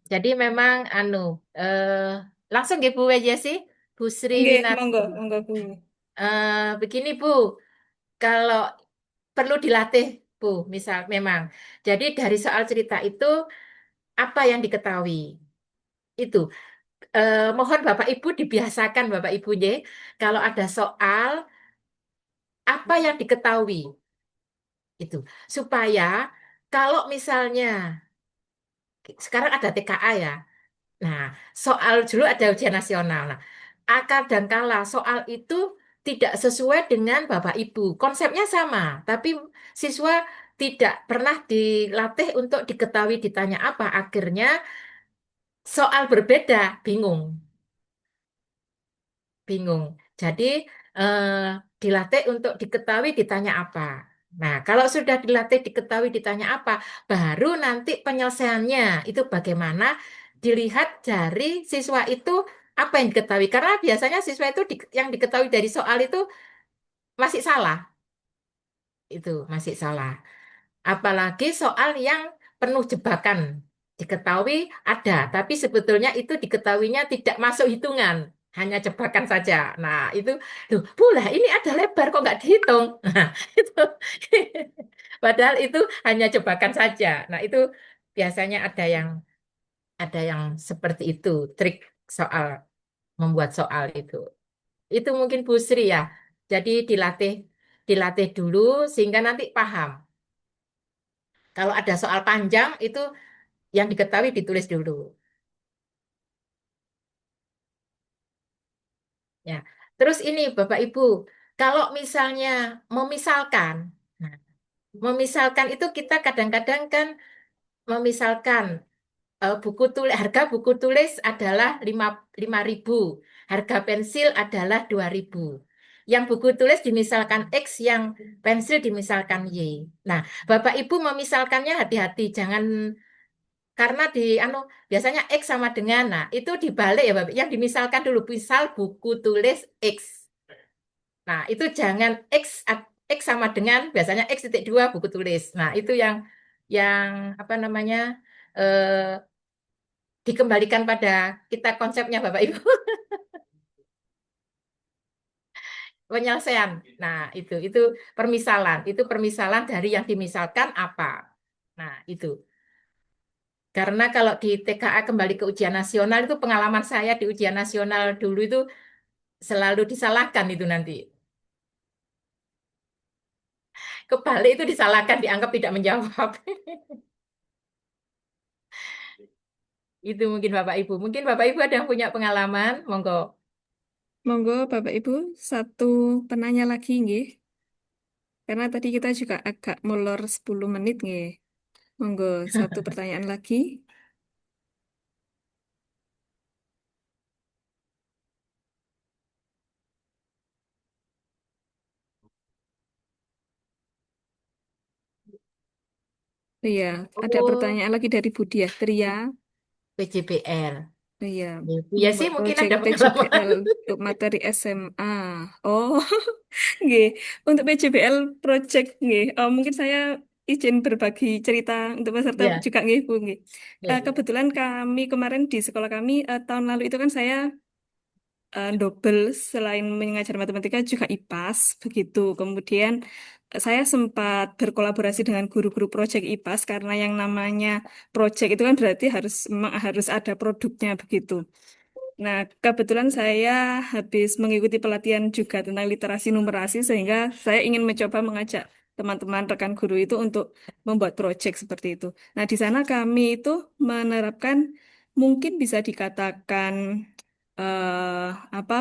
Speaker 2: Jadi memang eh, langsung ya Bu Wejesi, Bu Sri
Speaker 1: Nggih,
Speaker 2: Winarsi.
Speaker 1: monggo, monggo Bu.
Speaker 2: Begini Bu, kalau perlu dilatih Bu, misal memang. Jadi dari soal cerita itu apa yang diketahui? Itu. Mohon Bapak Ibu dibiasakan Bapak Ibu ya, kalau ada soal apa yang diketahui itu supaya kalau misalnya sekarang ada TKA ya. Nah, soal dulu ada ujian nasional. Nah, akar dan kala soal itu tidak sesuai dengan Bapak Ibu. Konsepnya sama, tapi siswa tidak pernah dilatih untuk diketahui ditanya apa. Akhirnya soal berbeda, bingung. Bingung. Jadi eh, dilatih untuk diketahui ditanya apa. Nah, kalau sudah dilatih diketahui ditanya apa, baru nanti penyelesaiannya itu bagaimana dilihat dari siswa itu apa yang diketahui. Karena biasanya siswa itu yang diketahui dari soal itu masih salah. Itu masih salah. Apalagi soal yang penuh jebakan. Diketahui ada, tapi sebetulnya itu diketahuinya tidak masuk hitungan. Hanya jebakan saja. Nah, itu, loh, pula ini ada lebar kok nggak dihitung. Nah, itu. Padahal itu hanya jebakan saja. Nah, itu biasanya ada yang seperti itu, trik soal membuat soal itu. Itu mungkin Bu Sri ya. Jadi dilatih dilatih dulu sehingga nanti paham. Kalau ada soal panjang itu yang diketahui ditulis dulu. Ya. Terus ini Bapak Ibu, kalau misalnya memisalkan, nah, memisalkan itu kita kadang-kadang kan memisalkan buku tulis harga buku tulis adalah 5.000, harga pensil adalah 2.000. Yang buku tulis dimisalkan X, yang pensil dimisalkan Y. Nah, Bapak Ibu memisalkannya hati-hati, jangan karena biasanya X sama dengan, nah itu dibalik ya Bapak. Yang dimisalkan dulu, misal buku tulis X. Nah itu jangan X sama dengan, biasanya X.2 buku tulis. Nah itu yang apa namanya, eh, dikembalikan pada kita konsepnya Bapak Ibu, penyelesaian. Nah itu permisalan dari yang dimisalkan apa. Nah itu. Karena kalau di TKA kembali ke ujian nasional itu pengalaman saya di ujian nasional dulu itu selalu disalahkan itu nanti. Kebalik itu disalahkan, dianggap tidak menjawab. Itu mungkin Bapak Ibu. Mungkin Bapak Ibu ada yang punya pengalaman, monggo.
Speaker 1: Monggo Bapak Ibu, satu penanya lagi nggih. Karena tadi kita juga agak molor 10 menit nggih. Monggo, satu pertanyaan lagi. Iya, ada
Speaker 2: Oh,
Speaker 1: pertanyaan lagi dari Budi Astria.
Speaker 2: PJBL.
Speaker 1: Iya,
Speaker 2: Ya sih
Speaker 1: membuat
Speaker 2: mungkin
Speaker 1: proyek
Speaker 2: ada pengalaman.
Speaker 1: PJBL untuk materi SMA. Oh, nggih. Untuk PJBL project nggih. Oh, mungkin saya izin berbagi cerita untuk peserta
Speaker 2: Ya,
Speaker 1: juga nggih, Bu nggih.
Speaker 2: ya.
Speaker 1: Kebetulan kami kemarin di sekolah kami tahun lalu itu kan saya double selain mengajar matematika juga IPAS begitu. Kemudian saya sempat berkolaborasi dengan guru-guru proyek IPAS karena yang namanya proyek itu kan berarti memang harus ada produknya begitu. Nah, kebetulan saya habis mengikuti pelatihan juga tentang literasi numerasi sehingga saya ingin mencoba mengajak teman-teman rekan guru itu untuk membuat proyek seperti itu. Nah, di sana kami itu menerapkan mungkin bisa dikatakan eh,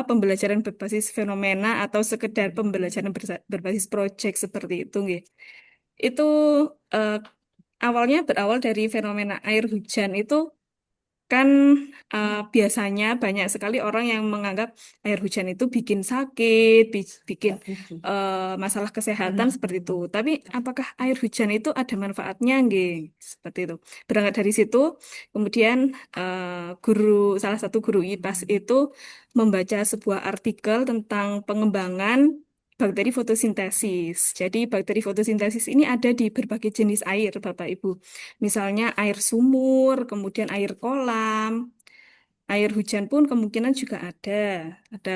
Speaker 1: pembelajaran berbasis fenomena atau sekedar pembelajaran berbasis proyek seperti itu, nggih. Itu eh, awalnya berawal dari fenomena air hujan itu kan biasanya banyak sekali orang yang menganggap air hujan itu bikin sakit, bikin masalah kesehatan seperti itu. Tapi apakah air hujan itu ada manfaatnya, nggih? Seperti itu. Berangkat dari situ, kemudian salah satu guru IPAS itu membaca sebuah artikel tentang pengembangan bakteri fotosintesis. Jadi bakteri fotosintesis ini ada di berbagai jenis air, Bapak Ibu. Misalnya air sumur, kemudian air kolam, air hujan pun kemungkinan juga ada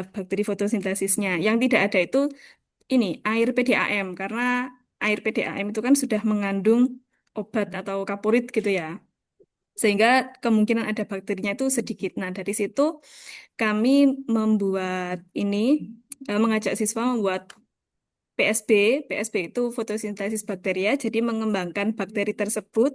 Speaker 1: bakteri fotosintesisnya. Yang tidak ada itu ini air PDAM karena air PDAM itu kan sudah mengandung obat atau kapurit gitu ya. Sehingga kemungkinan ada bakterinya itu sedikit. Nah, dari situ kami membuat ini mengajak siswa membuat PSB. PSB itu fotosintesis bakteria, jadi mengembangkan bakteri tersebut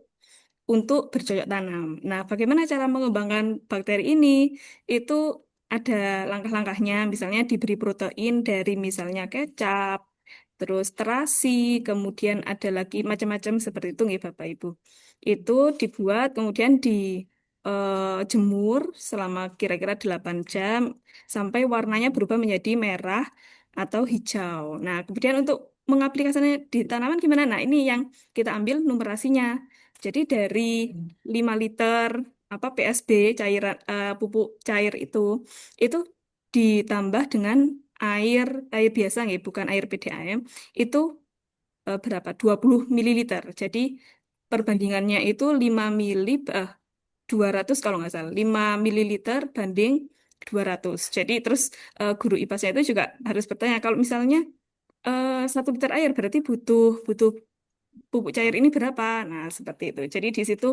Speaker 1: untuk bercocok tanam. Nah, bagaimana cara mengembangkan bakteri ini? Itu ada langkah-langkahnya, misalnya diberi protein dari misalnya kecap, terus terasi, kemudian ada lagi macam-macam seperti itu nih Bapak Ibu. Itu dibuat kemudian jemur selama kira-kira 8 jam sampai warnanya berubah menjadi merah atau hijau. Nah, kemudian untuk mengaplikasikannya di tanaman gimana? Nah, ini yang kita ambil numerasinya. Jadi dari 5 liter PSB cairan pupuk cair itu ditambah dengan air air biasa nggih, bukan air PDAM, itu berapa? 20 mililiter. Jadi perbandingannya itu 5 mili 200 kalau nggak salah, 5 mililiter banding 200. Jadi terus guru IPA-nya itu juga harus bertanya kalau misalnya 1 liter air berarti butuh butuh pupuk cair ini berapa? Nah, seperti itu. Jadi di situ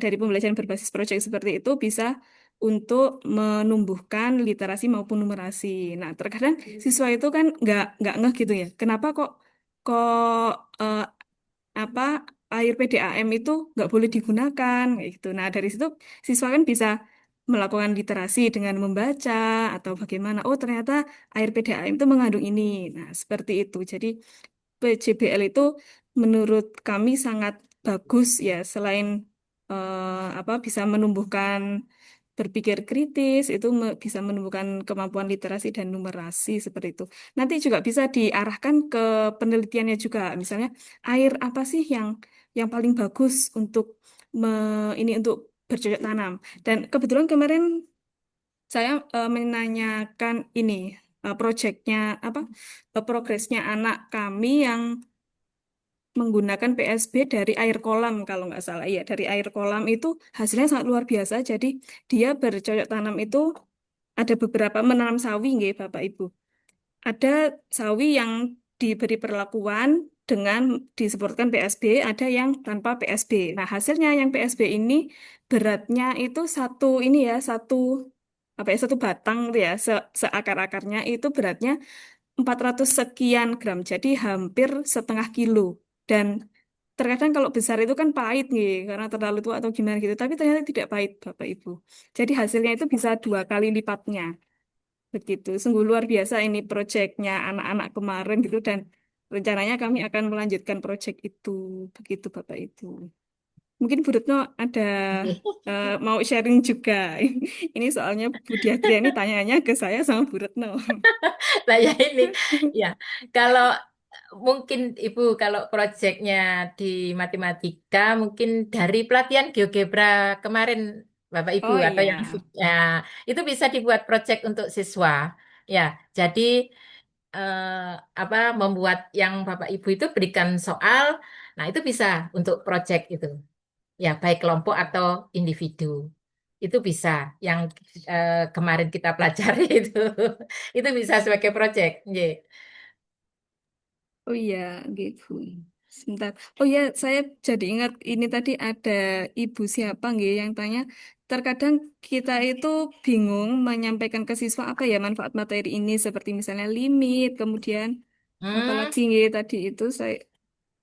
Speaker 1: dari pembelajaran berbasis proyek seperti itu bisa untuk menumbuhkan literasi maupun numerasi. Nah, terkadang siswa itu kan nggak ngeh gitu ya. Kenapa kok eh, apa air PDAM itu nggak boleh digunakan kayak gitu. Nah, dari situ siswa kan bisa melakukan literasi dengan membaca atau bagaimana. Oh, ternyata air PDAM itu mengandung ini. Nah, seperti itu. Jadi PJBL itu menurut kami sangat bagus ya selain bisa menumbuhkan berpikir kritis itu bisa menumbuhkan kemampuan literasi dan numerasi seperti itu. Nanti juga bisa diarahkan ke penelitiannya juga. Misalnya air apa sih yang paling bagus untuk ini untuk bercocok tanam. Dan kebetulan kemarin saya menanyakan ini proyeknya progresnya anak kami yang menggunakan PSB dari air kolam kalau nggak salah ya dari air kolam itu hasilnya sangat luar biasa jadi dia bercocok tanam itu ada beberapa menanam sawi nggih Bapak Ibu ada sawi yang diberi perlakuan dengan disemprotkan PSB ada yang tanpa PSB nah hasilnya yang PSB ini beratnya itu satu batang tuh ya seakar-akarnya itu beratnya 400 sekian gram, jadi hampir setengah kilo. Dan terkadang kalau besar itu kan pahit nih, karena terlalu tua atau gimana gitu. Tapi ternyata tidak pahit, Bapak Ibu. Jadi hasilnya itu bisa 2 kali lipatnya. Begitu. Sungguh luar biasa ini proyeknya anak-anak kemarin gitu. Dan rencananya kami akan melanjutkan proyek itu. Begitu, Bapak Ibu. Mungkin Bu Retno ada mau sharing juga. Ini soalnya Bu Diatria ini tanyanya ke saya sama Bu Retno.
Speaker 2: Saya ini, ya, kalau mungkin Ibu kalau proyeknya di matematika, mungkin dari pelatihan GeoGebra kemarin, Bapak Ibu,
Speaker 1: Oh
Speaker 2: atau yang
Speaker 1: iya.
Speaker 2: ya, itu bisa dibuat proyek untuk siswa. Ya, jadi eh, apa membuat yang Bapak Ibu itu berikan soal, nah itu bisa untuk proyek itu. Ya, baik kelompok atau individu. Itu bisa yang kemarin kita pelajari itu. Itu bisa sebagai proyek. Nggih.
Speaker 1: Oh iya, gitu. Sebentar. Oh ya, saya jadi ingat ini tadi ada ibu siapa nggih yang tanya, terkadang kita itu bingung menyampaikan ke siswa apa ya manfaat materi ini seperti misalnya limit, kemudian
Speaker 2: Hmm,
Speaker 1: apalagi nggih tadi itu saya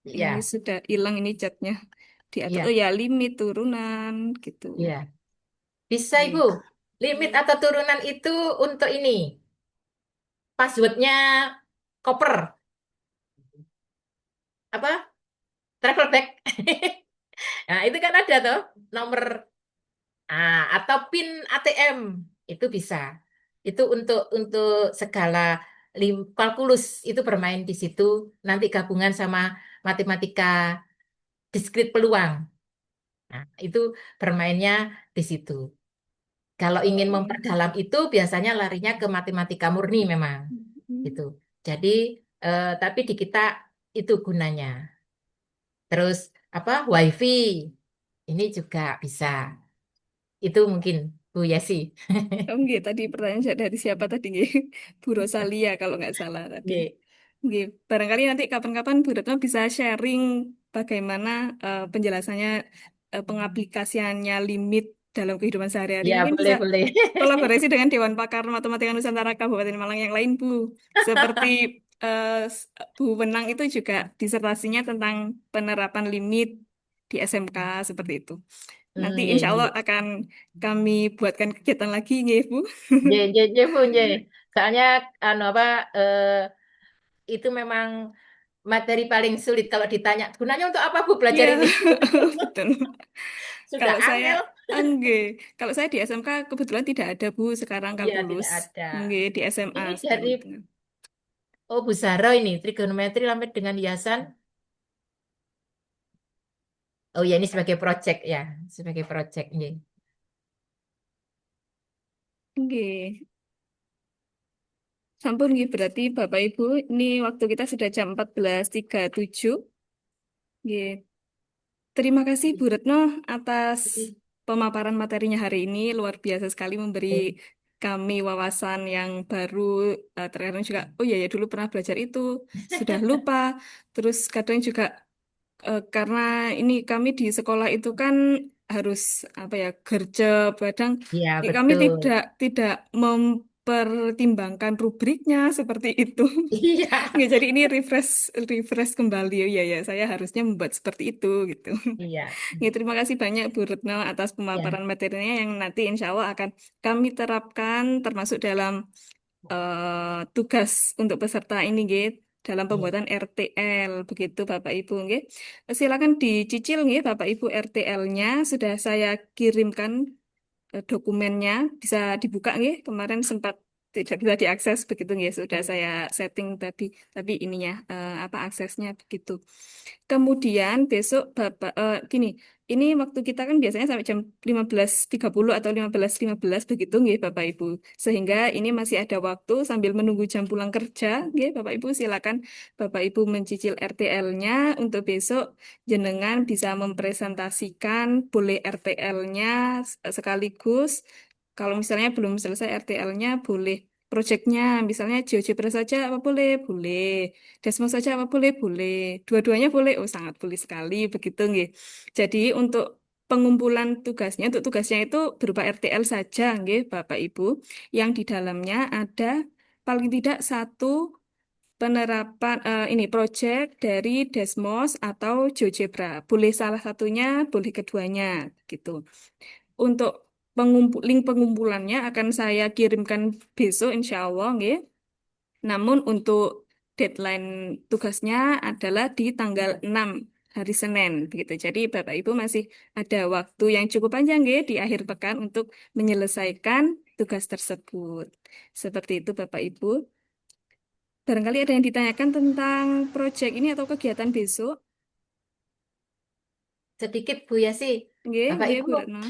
Speaker 1: ini
Speaker 2: ya,
Speaker 1: sudah hilang ini chatnya diatur. Oh
Speaker 2: ya,
Speaker 1: ya, limit turunan gitu.
Speaker 2: ya. Bisa Ibu.
Speaker 1: Nggih.
Speaker 2: Limit atau turunan itu untuk ini. Passwordnya koper. Apa? Travel bag. Nah, itu kan ada tuh nomor atau PIN ATM. Itu bisa. Itu untuk segala kalkulus itu bermain di situ. Nanti gabungan sama matematika diskrit peluang. Nah, itu bermainnya di situ. Kalau ingin memperdalam itu biasanya larinya ke matematika murni memang gitu. Jadi tapi di kita itu gunanya. Terus apa? WiFi ini juga bisa. Itu mungkin Bu Yesi.
Speaker 1: Oh, nggih, tadi pertanyaan saya dari siapa tadi nggih? Bu Rosalia kalau nggak salah tadi.
Speaker 2: Oke.
Speaker 1: Nggih, barangkali nanti kapan-kapan Bu Retno bisa sharing bagaimana penjelasannya pengaplikasiannya limit dalam kehidupan sehari-hari.
Speaker 2: Ya,
Speaker 1: Mungkin
Speaker 2: boleh
Speaker 1: bisa
Speaker 2: boleh.
Speaker 1: kolaborasi dengan Dewan Pakar Matematika Nusantara Kabupaten Malang yang lain, Bu. Seperti Bu Wenang itu juga disertasinya tentang penerapan limit di SMK seperti itu. Nanti
Speaker 2: Nggih,
Speaker 1: insya Allah
Speaker 2: nggih.
Speaker 1: akan kami buatkan kegiatan lagi, nggih, Bu.
Speaker 2: Nggih, nggih, nggih, Bu, nggih. Soalnya anu apa itu memang materi paling sulit kalau ditanya gunanya untuk apa Bu belajar
Speaker 1: Iya,
Speaker 2: ini?
Speaker 1: betul.
Speaker 2: Sudah
Speaker 1: Kalau saya,
Speaker 2: angel.
Speaker 1: enggak. Kalau saya di SMK kebetulan tidak ada, Bu, sekarang
Speaker 2: Iya,
Speaker 1: kalkulus.
Speaker 2: tidak ada.
Speaker 1: Enggak, di SMA
Speaker 2: Ini
Speaker 1: sekarang.
Speaker 2: dari Oh, Bu Zahra ini trigonometri lambat dengan hiasan. Oh ya, ini sebagai project ya, sebagai project ini.
Speaker 1: Enggak. Sampun, nggih. Berarti Bapak Ibu, ini waktu kita sudah jam 14.37. Nggih. Terima kasih Bu Retno atas pemaparan materinya hari ini. Luar biasa sekali memberi kami wawasan yang baru. Terkadang juga, oh iya ya dulu pernah belajar itu, sudah lupa. Terus kadang juga karena ini kami di sekolah itu kan harus apa ya gercep kadang
Speaker 2: Iya,
Speaker 1: kami
Speaker 2: betul.
Speaker 1: tidak mempertimbangkan rubriknya seperti itu.
Speaker 2: Iya,
Speaker 1: Nggak, jadi ini refresh refresh kembali. Oh iya ya, saya harusnya membuat seperti itu gitu.
Speaker 2: iya,
Speaker 1: Ya, terima kasih banyak Bu Retno atas
Speaker 2: iya,
Speaker 1: pemaparan materinya yang nanti insya Allah akan kami terapkan termasuk dalam tugas untuk peserta ini nggih dalam
Speaker 2: iya,
Speaker 1: pembuatan RTL begitu Bapak Ibu nggih. Silakan dicicil nggih Bapak Ibu RTL-nya sudah saya kirimkan dokumennya bisa dibuka nggih kemarin sempat tidak bisa diakses begitu nggih sudah saya setting tapi ininya apa aksesnya begitu. Kemudian besok Bapak gini, ini waktu kita kan biasanya sampai jam 15.30 atau 15.15 begitu nggih Bapak Ibu. Sehingga ini masih ada waktu sambil menunggu jam pulang kerja nggih Bapak Ibu silakan Bapak Ibu mencicil RTL-nya untuk besok jenengan bisa mempresentasikan boleh RTL-nya sekaligus kalau misalnya belum selesai RTL-nya boleh proyeknya misalnya GeoGebra saja apa boleh boleh Desmos saja apa boleh? Boleh. Dua-duanya boleh? Oh, sangat boleh sekali. Begitu, nggih. Jadi, untuk pengumpulan tugasnya, untuk tugasnya itu berupa RTL saja, nggih, Bapak Ibu, yang di dalamnya ada paling tidak satu penerapan ini project dari Desmos atau GeoGebra. Boleh salah satunya, boleh keduanya gitu. Untuk link pengumpulannya akan saya kirimkan besok insya Allah, nggih. Namun untuk deadline tugasnya adalah di tanggal 6 hari Senin begitu. Jadi Bapak Ibu masih ada waktu yang cukup panjang nggih di akhir pekan untuk menyelesaikan tugas tersebut. Seperti itu Bapak Ibu. Barangkali ada yang ditanyakan tentang proyek ini atau kegiatan besok.
Speaker 2: Sedikit Bu Yasi,
Speaker 1: Nggih,
Speaker 2: Bapak
Speaker 1: nggih
Speaker 2: Ibu,
Speaker 1: Bu Retno.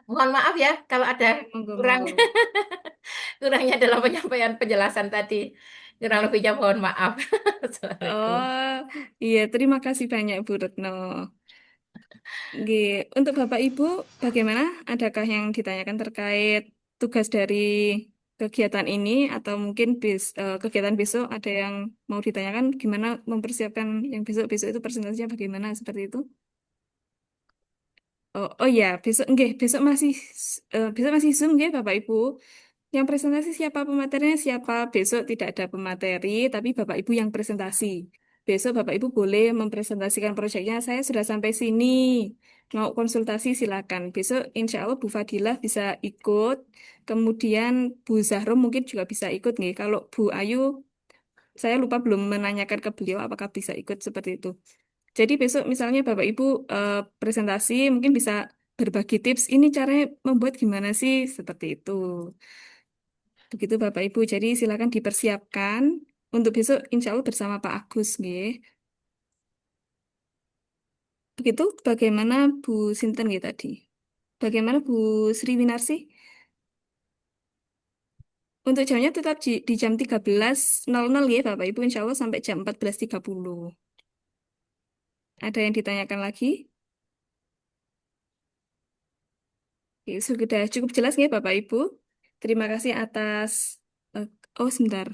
Speaker 2: mohon maaf ya kalau ada
Speaker 1: Monggo,
Speaker 2: kurang
Speaker 1: monggo.
Speaker 2: kurangnya dalam penyampaian penjelasan tadi. Kurang lebihnya mohon maaf. Assalamualaikum.
Speaker 1: Oh, iya, terima kasih banyak Bu Retno. Nggih, untuk Bapak Ibu, bagaimana? Adakah yang ditanyakan terkait tugas dari kegiatan ini atau mungkin kegiatan besok ada yang mau ditanyakan gimana mempersiapkan yang besok-besok itu presentasinya bagaimana seperti itu? Oh iya, besok masih Zoom nggih Bapak Ibu. Yang presentasi siapa pematerinya siapa? Besok tidak ada pemateri, tapi Bapak Ibu yang presentasi. Besok Bapak Ibu boleh mempresentasikan proyeknya. Saya sudah sampai sini. Mau konsultasi silakan. Besok insya Allah Bu Fadilah bisa ikut. Kemudian Bu Zahro mungkin juga bisa ikut nih. Kalau Bu Ayu, saya lupa belum menanyakan ke beliau apakah bisa ikut seperti itu. Jadi besok misalnya Bapak Ibu presentasi mungkin bisa berbagi tips. Ini caranya membuat gimana sih? Seperti itu. Begitu Bapak Ibu. Jadi silakan dipersiapkan untuk besok insya Allah bersama Pak Agus, nggih. Begitu bagaimana Bu Sinten nggih tadi? Bagaimana Bu Sri Winarsi? Untuk jamnya tetap di jam 13.00 ya Bapak Ibu insya Allah sampai jam 14.30. Ada yang ditanyakan lagi? Oke, sudah cukup jelas ya Bapak Ibu. Terima kasih atas eh, oh sebentar.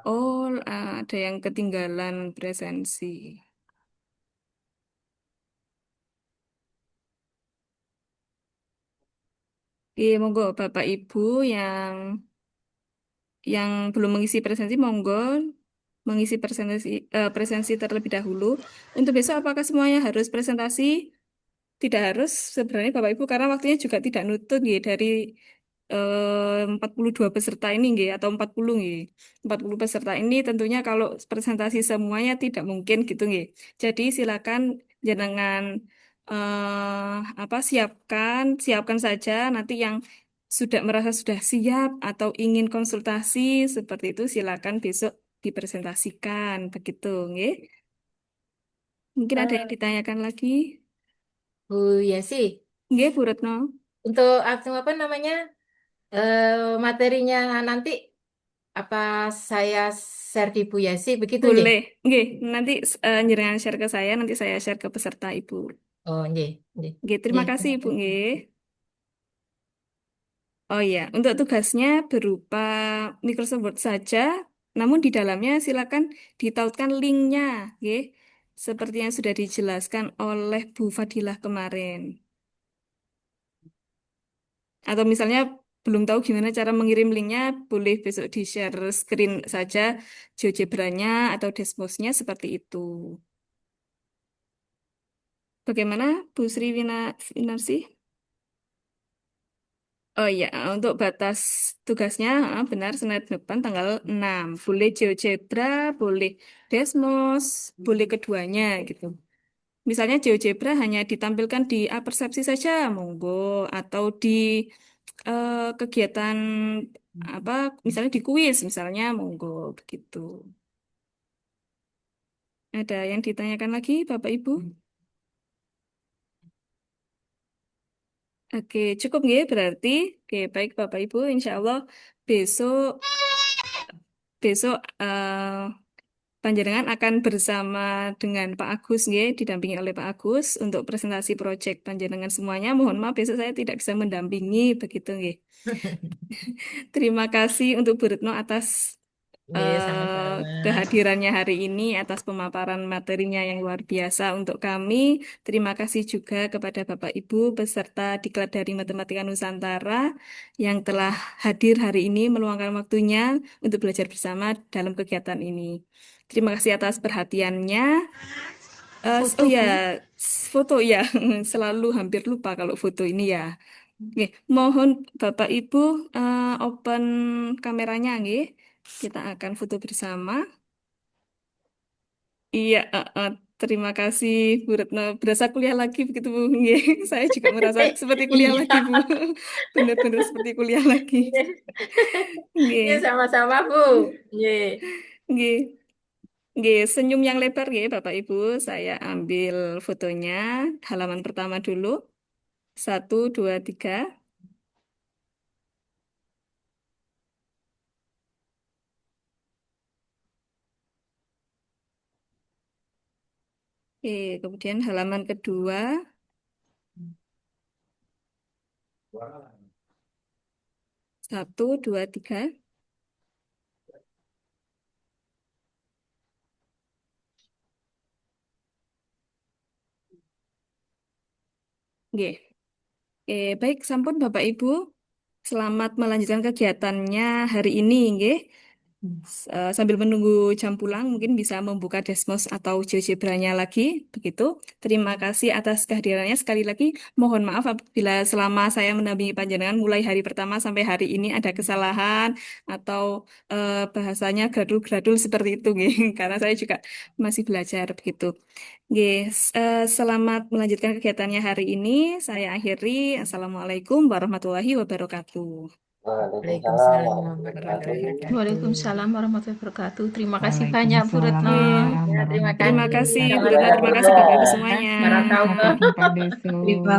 Speaker 1: Oh, ada yang ketinggalan presensi. Iya, monggo Bapak Ibu yang belum mengisi presensi, monggo mengisi presensi terlebih dahulu. Untuk besok, apakah semuanya harus presentasi? Tidak harus sebenarnya Bapak Ibu, karena waktunya juga tidak nutut nggih, dari 42 peserta ini nggih, atau 40 nggih. 40 peserta ini tentunya kalau presentasi semuanya tidak mungkin gitu nggih. Jadi silakan jenengan siapkan saja nanti yang sudah merasa sudah siap atau ingin konsultasi seperti itu silakan besok dipresentasikan begitu nggih. Mungkin ada yang
Speaker 2: Eh,
Speaker 1: ditanyakan lagi.
Speaker 2: Bu Yasi,
Speaker 1: Nggih, Bu Retno.
Speaker 2: untuk apa namanya materinya nanti apa saya share di Bu Yasi begitu nggih?
Speaker 1: Boleh. Nggih, nanti njenengan share ke saya, nanti saya share ke peserta Ibu.
Speaker 2: Oh nggih, nggih.
Speaker 1: Nggih, terima
Speaker 2: Nggih,
Speaker 1: kasih
Speaker 2: terima
Speaker 1: Ibu
Speaker 2: kasih.
Speaker 1: nggih. Oh iya, untuk tugasnya berupa Microsoft Word saja, namun di dalamnya silakan ditautkan linknya, nggih. Seperti yang sudah dijelaskan oleh Bu Fadilah kemarin. Atau misalnya belum tahu gimana cara mengirim linknya, boleh besok di-share screen saja GeoGebra-nya atau Desmos-nya seperti itu. Bagaimana Bu Sri Winarsi? Oh iya, untuk batas tugasnya benar Senin depan tanggal 6. Boleh GeoGebra, boleh Desmos, boleh keduanya gitu. Misalnya GeoGebra hanya ditampilkan di Apersepsi saja, monggo. Atau di kegiatan apa, misalnya di kuis, misalnya monggo begitu. Ada yang ditanyakan lagi, Bapak Ibu? Oke, cukup nggih berarti. Oke, baik Bapak Ibu, insya Allah besok besok panjenengan akan bersama dengan Pak Agus nggih, didampingi oleh Pak Agus untuk presentasi proyek panjenengan semuanya. Mohon maaf besok saya tidak bisa mendampingi begitu nggih. Terima kasih untuk Bu Retno atas
Speaker 2: Nggih, sama-sama.
Speaker 1: kehadirannya hari ini, atas pemaparan materinya yang luar biasa untuk kami. Terima kasih juga kepada Bapak Ibu peserta Diklat dari Matematika Nusantara yang telah hadir hari ini meluangkan waktunya untuk belajar bersama dalam kegiatan ini. Terima kasih atas perhatiannya. Oh
Speaker 2: Foto,
Speaker 1: ya,
Speaker 2: Bu.
Speaker 1: foto ya, selalu hampir lupa kalau foto ini ya. Oke, mohon Bapak Ibu open kameranya, nggih. Kita akan foto bersama. Iya, terima kasih Bu Retno. Berasa kuliah lagi begitu Bu. Nggih, saya juga merasa seperti kuliah
Speaker 2: Iya.
Speaker 1: lagi Bu. Benar-benar seperti kuliah lagi.
Speaker 2: Iya,
Speaker 1: Nggih,
Speaker 2: sama-sama, Bu. Iya.
Speaker 1: nggih. Nggih, senyum yang lebar nggih Bapak Ibu. Saya ambil fotonya halaman pertama dulu. 1, 2, 3. Oke, kemudian halaman kedua. 1, 2, 3. Nggih. Baik, sampun Bapak Ibu. Selamat melanjutkan kegiatannya hari ini, nggih. Sambil menunggu jam pulang, mungkin bisa membuka Desmos atau GeoGebra-nya lagi, begitu. Terima kasih atas kehadirannya. Sekali lagi, mohon maaf apabila selama saya mendampingi panjenengan mulai hari pertama sampai hari ini ada kesalahan atau bahasanya gradul-gradul seperti itu, nggih. Karena saya juga masih belajar, begitu. Nggih, selamat melanjutkan kegiatannya hari ini. Saya akhiri. Assalamualaikum warahmatullahi wabarakatuh.
Speaker 2: Waalaikumsalam warahmatullahi wabarakatuh.
Speaker 4: Waalaikumsalam warahmatullahi wabarakatuh. Terima kasih banyak Bu Retno.
Speaker 1: Nggih.
Speaker 2: Ya, terima
Speaker 1: Terima
Speaker 2: kasih.
Speaker 1: kasih Bu Retno, terima kasih
Speaker 2: Sama-sama.
Speaker 1: Bapak Ibu semuanya.
Speaker 2: Barakallah.
Speaker 3: Sampai jumpa besok.
Speaker 5: Terima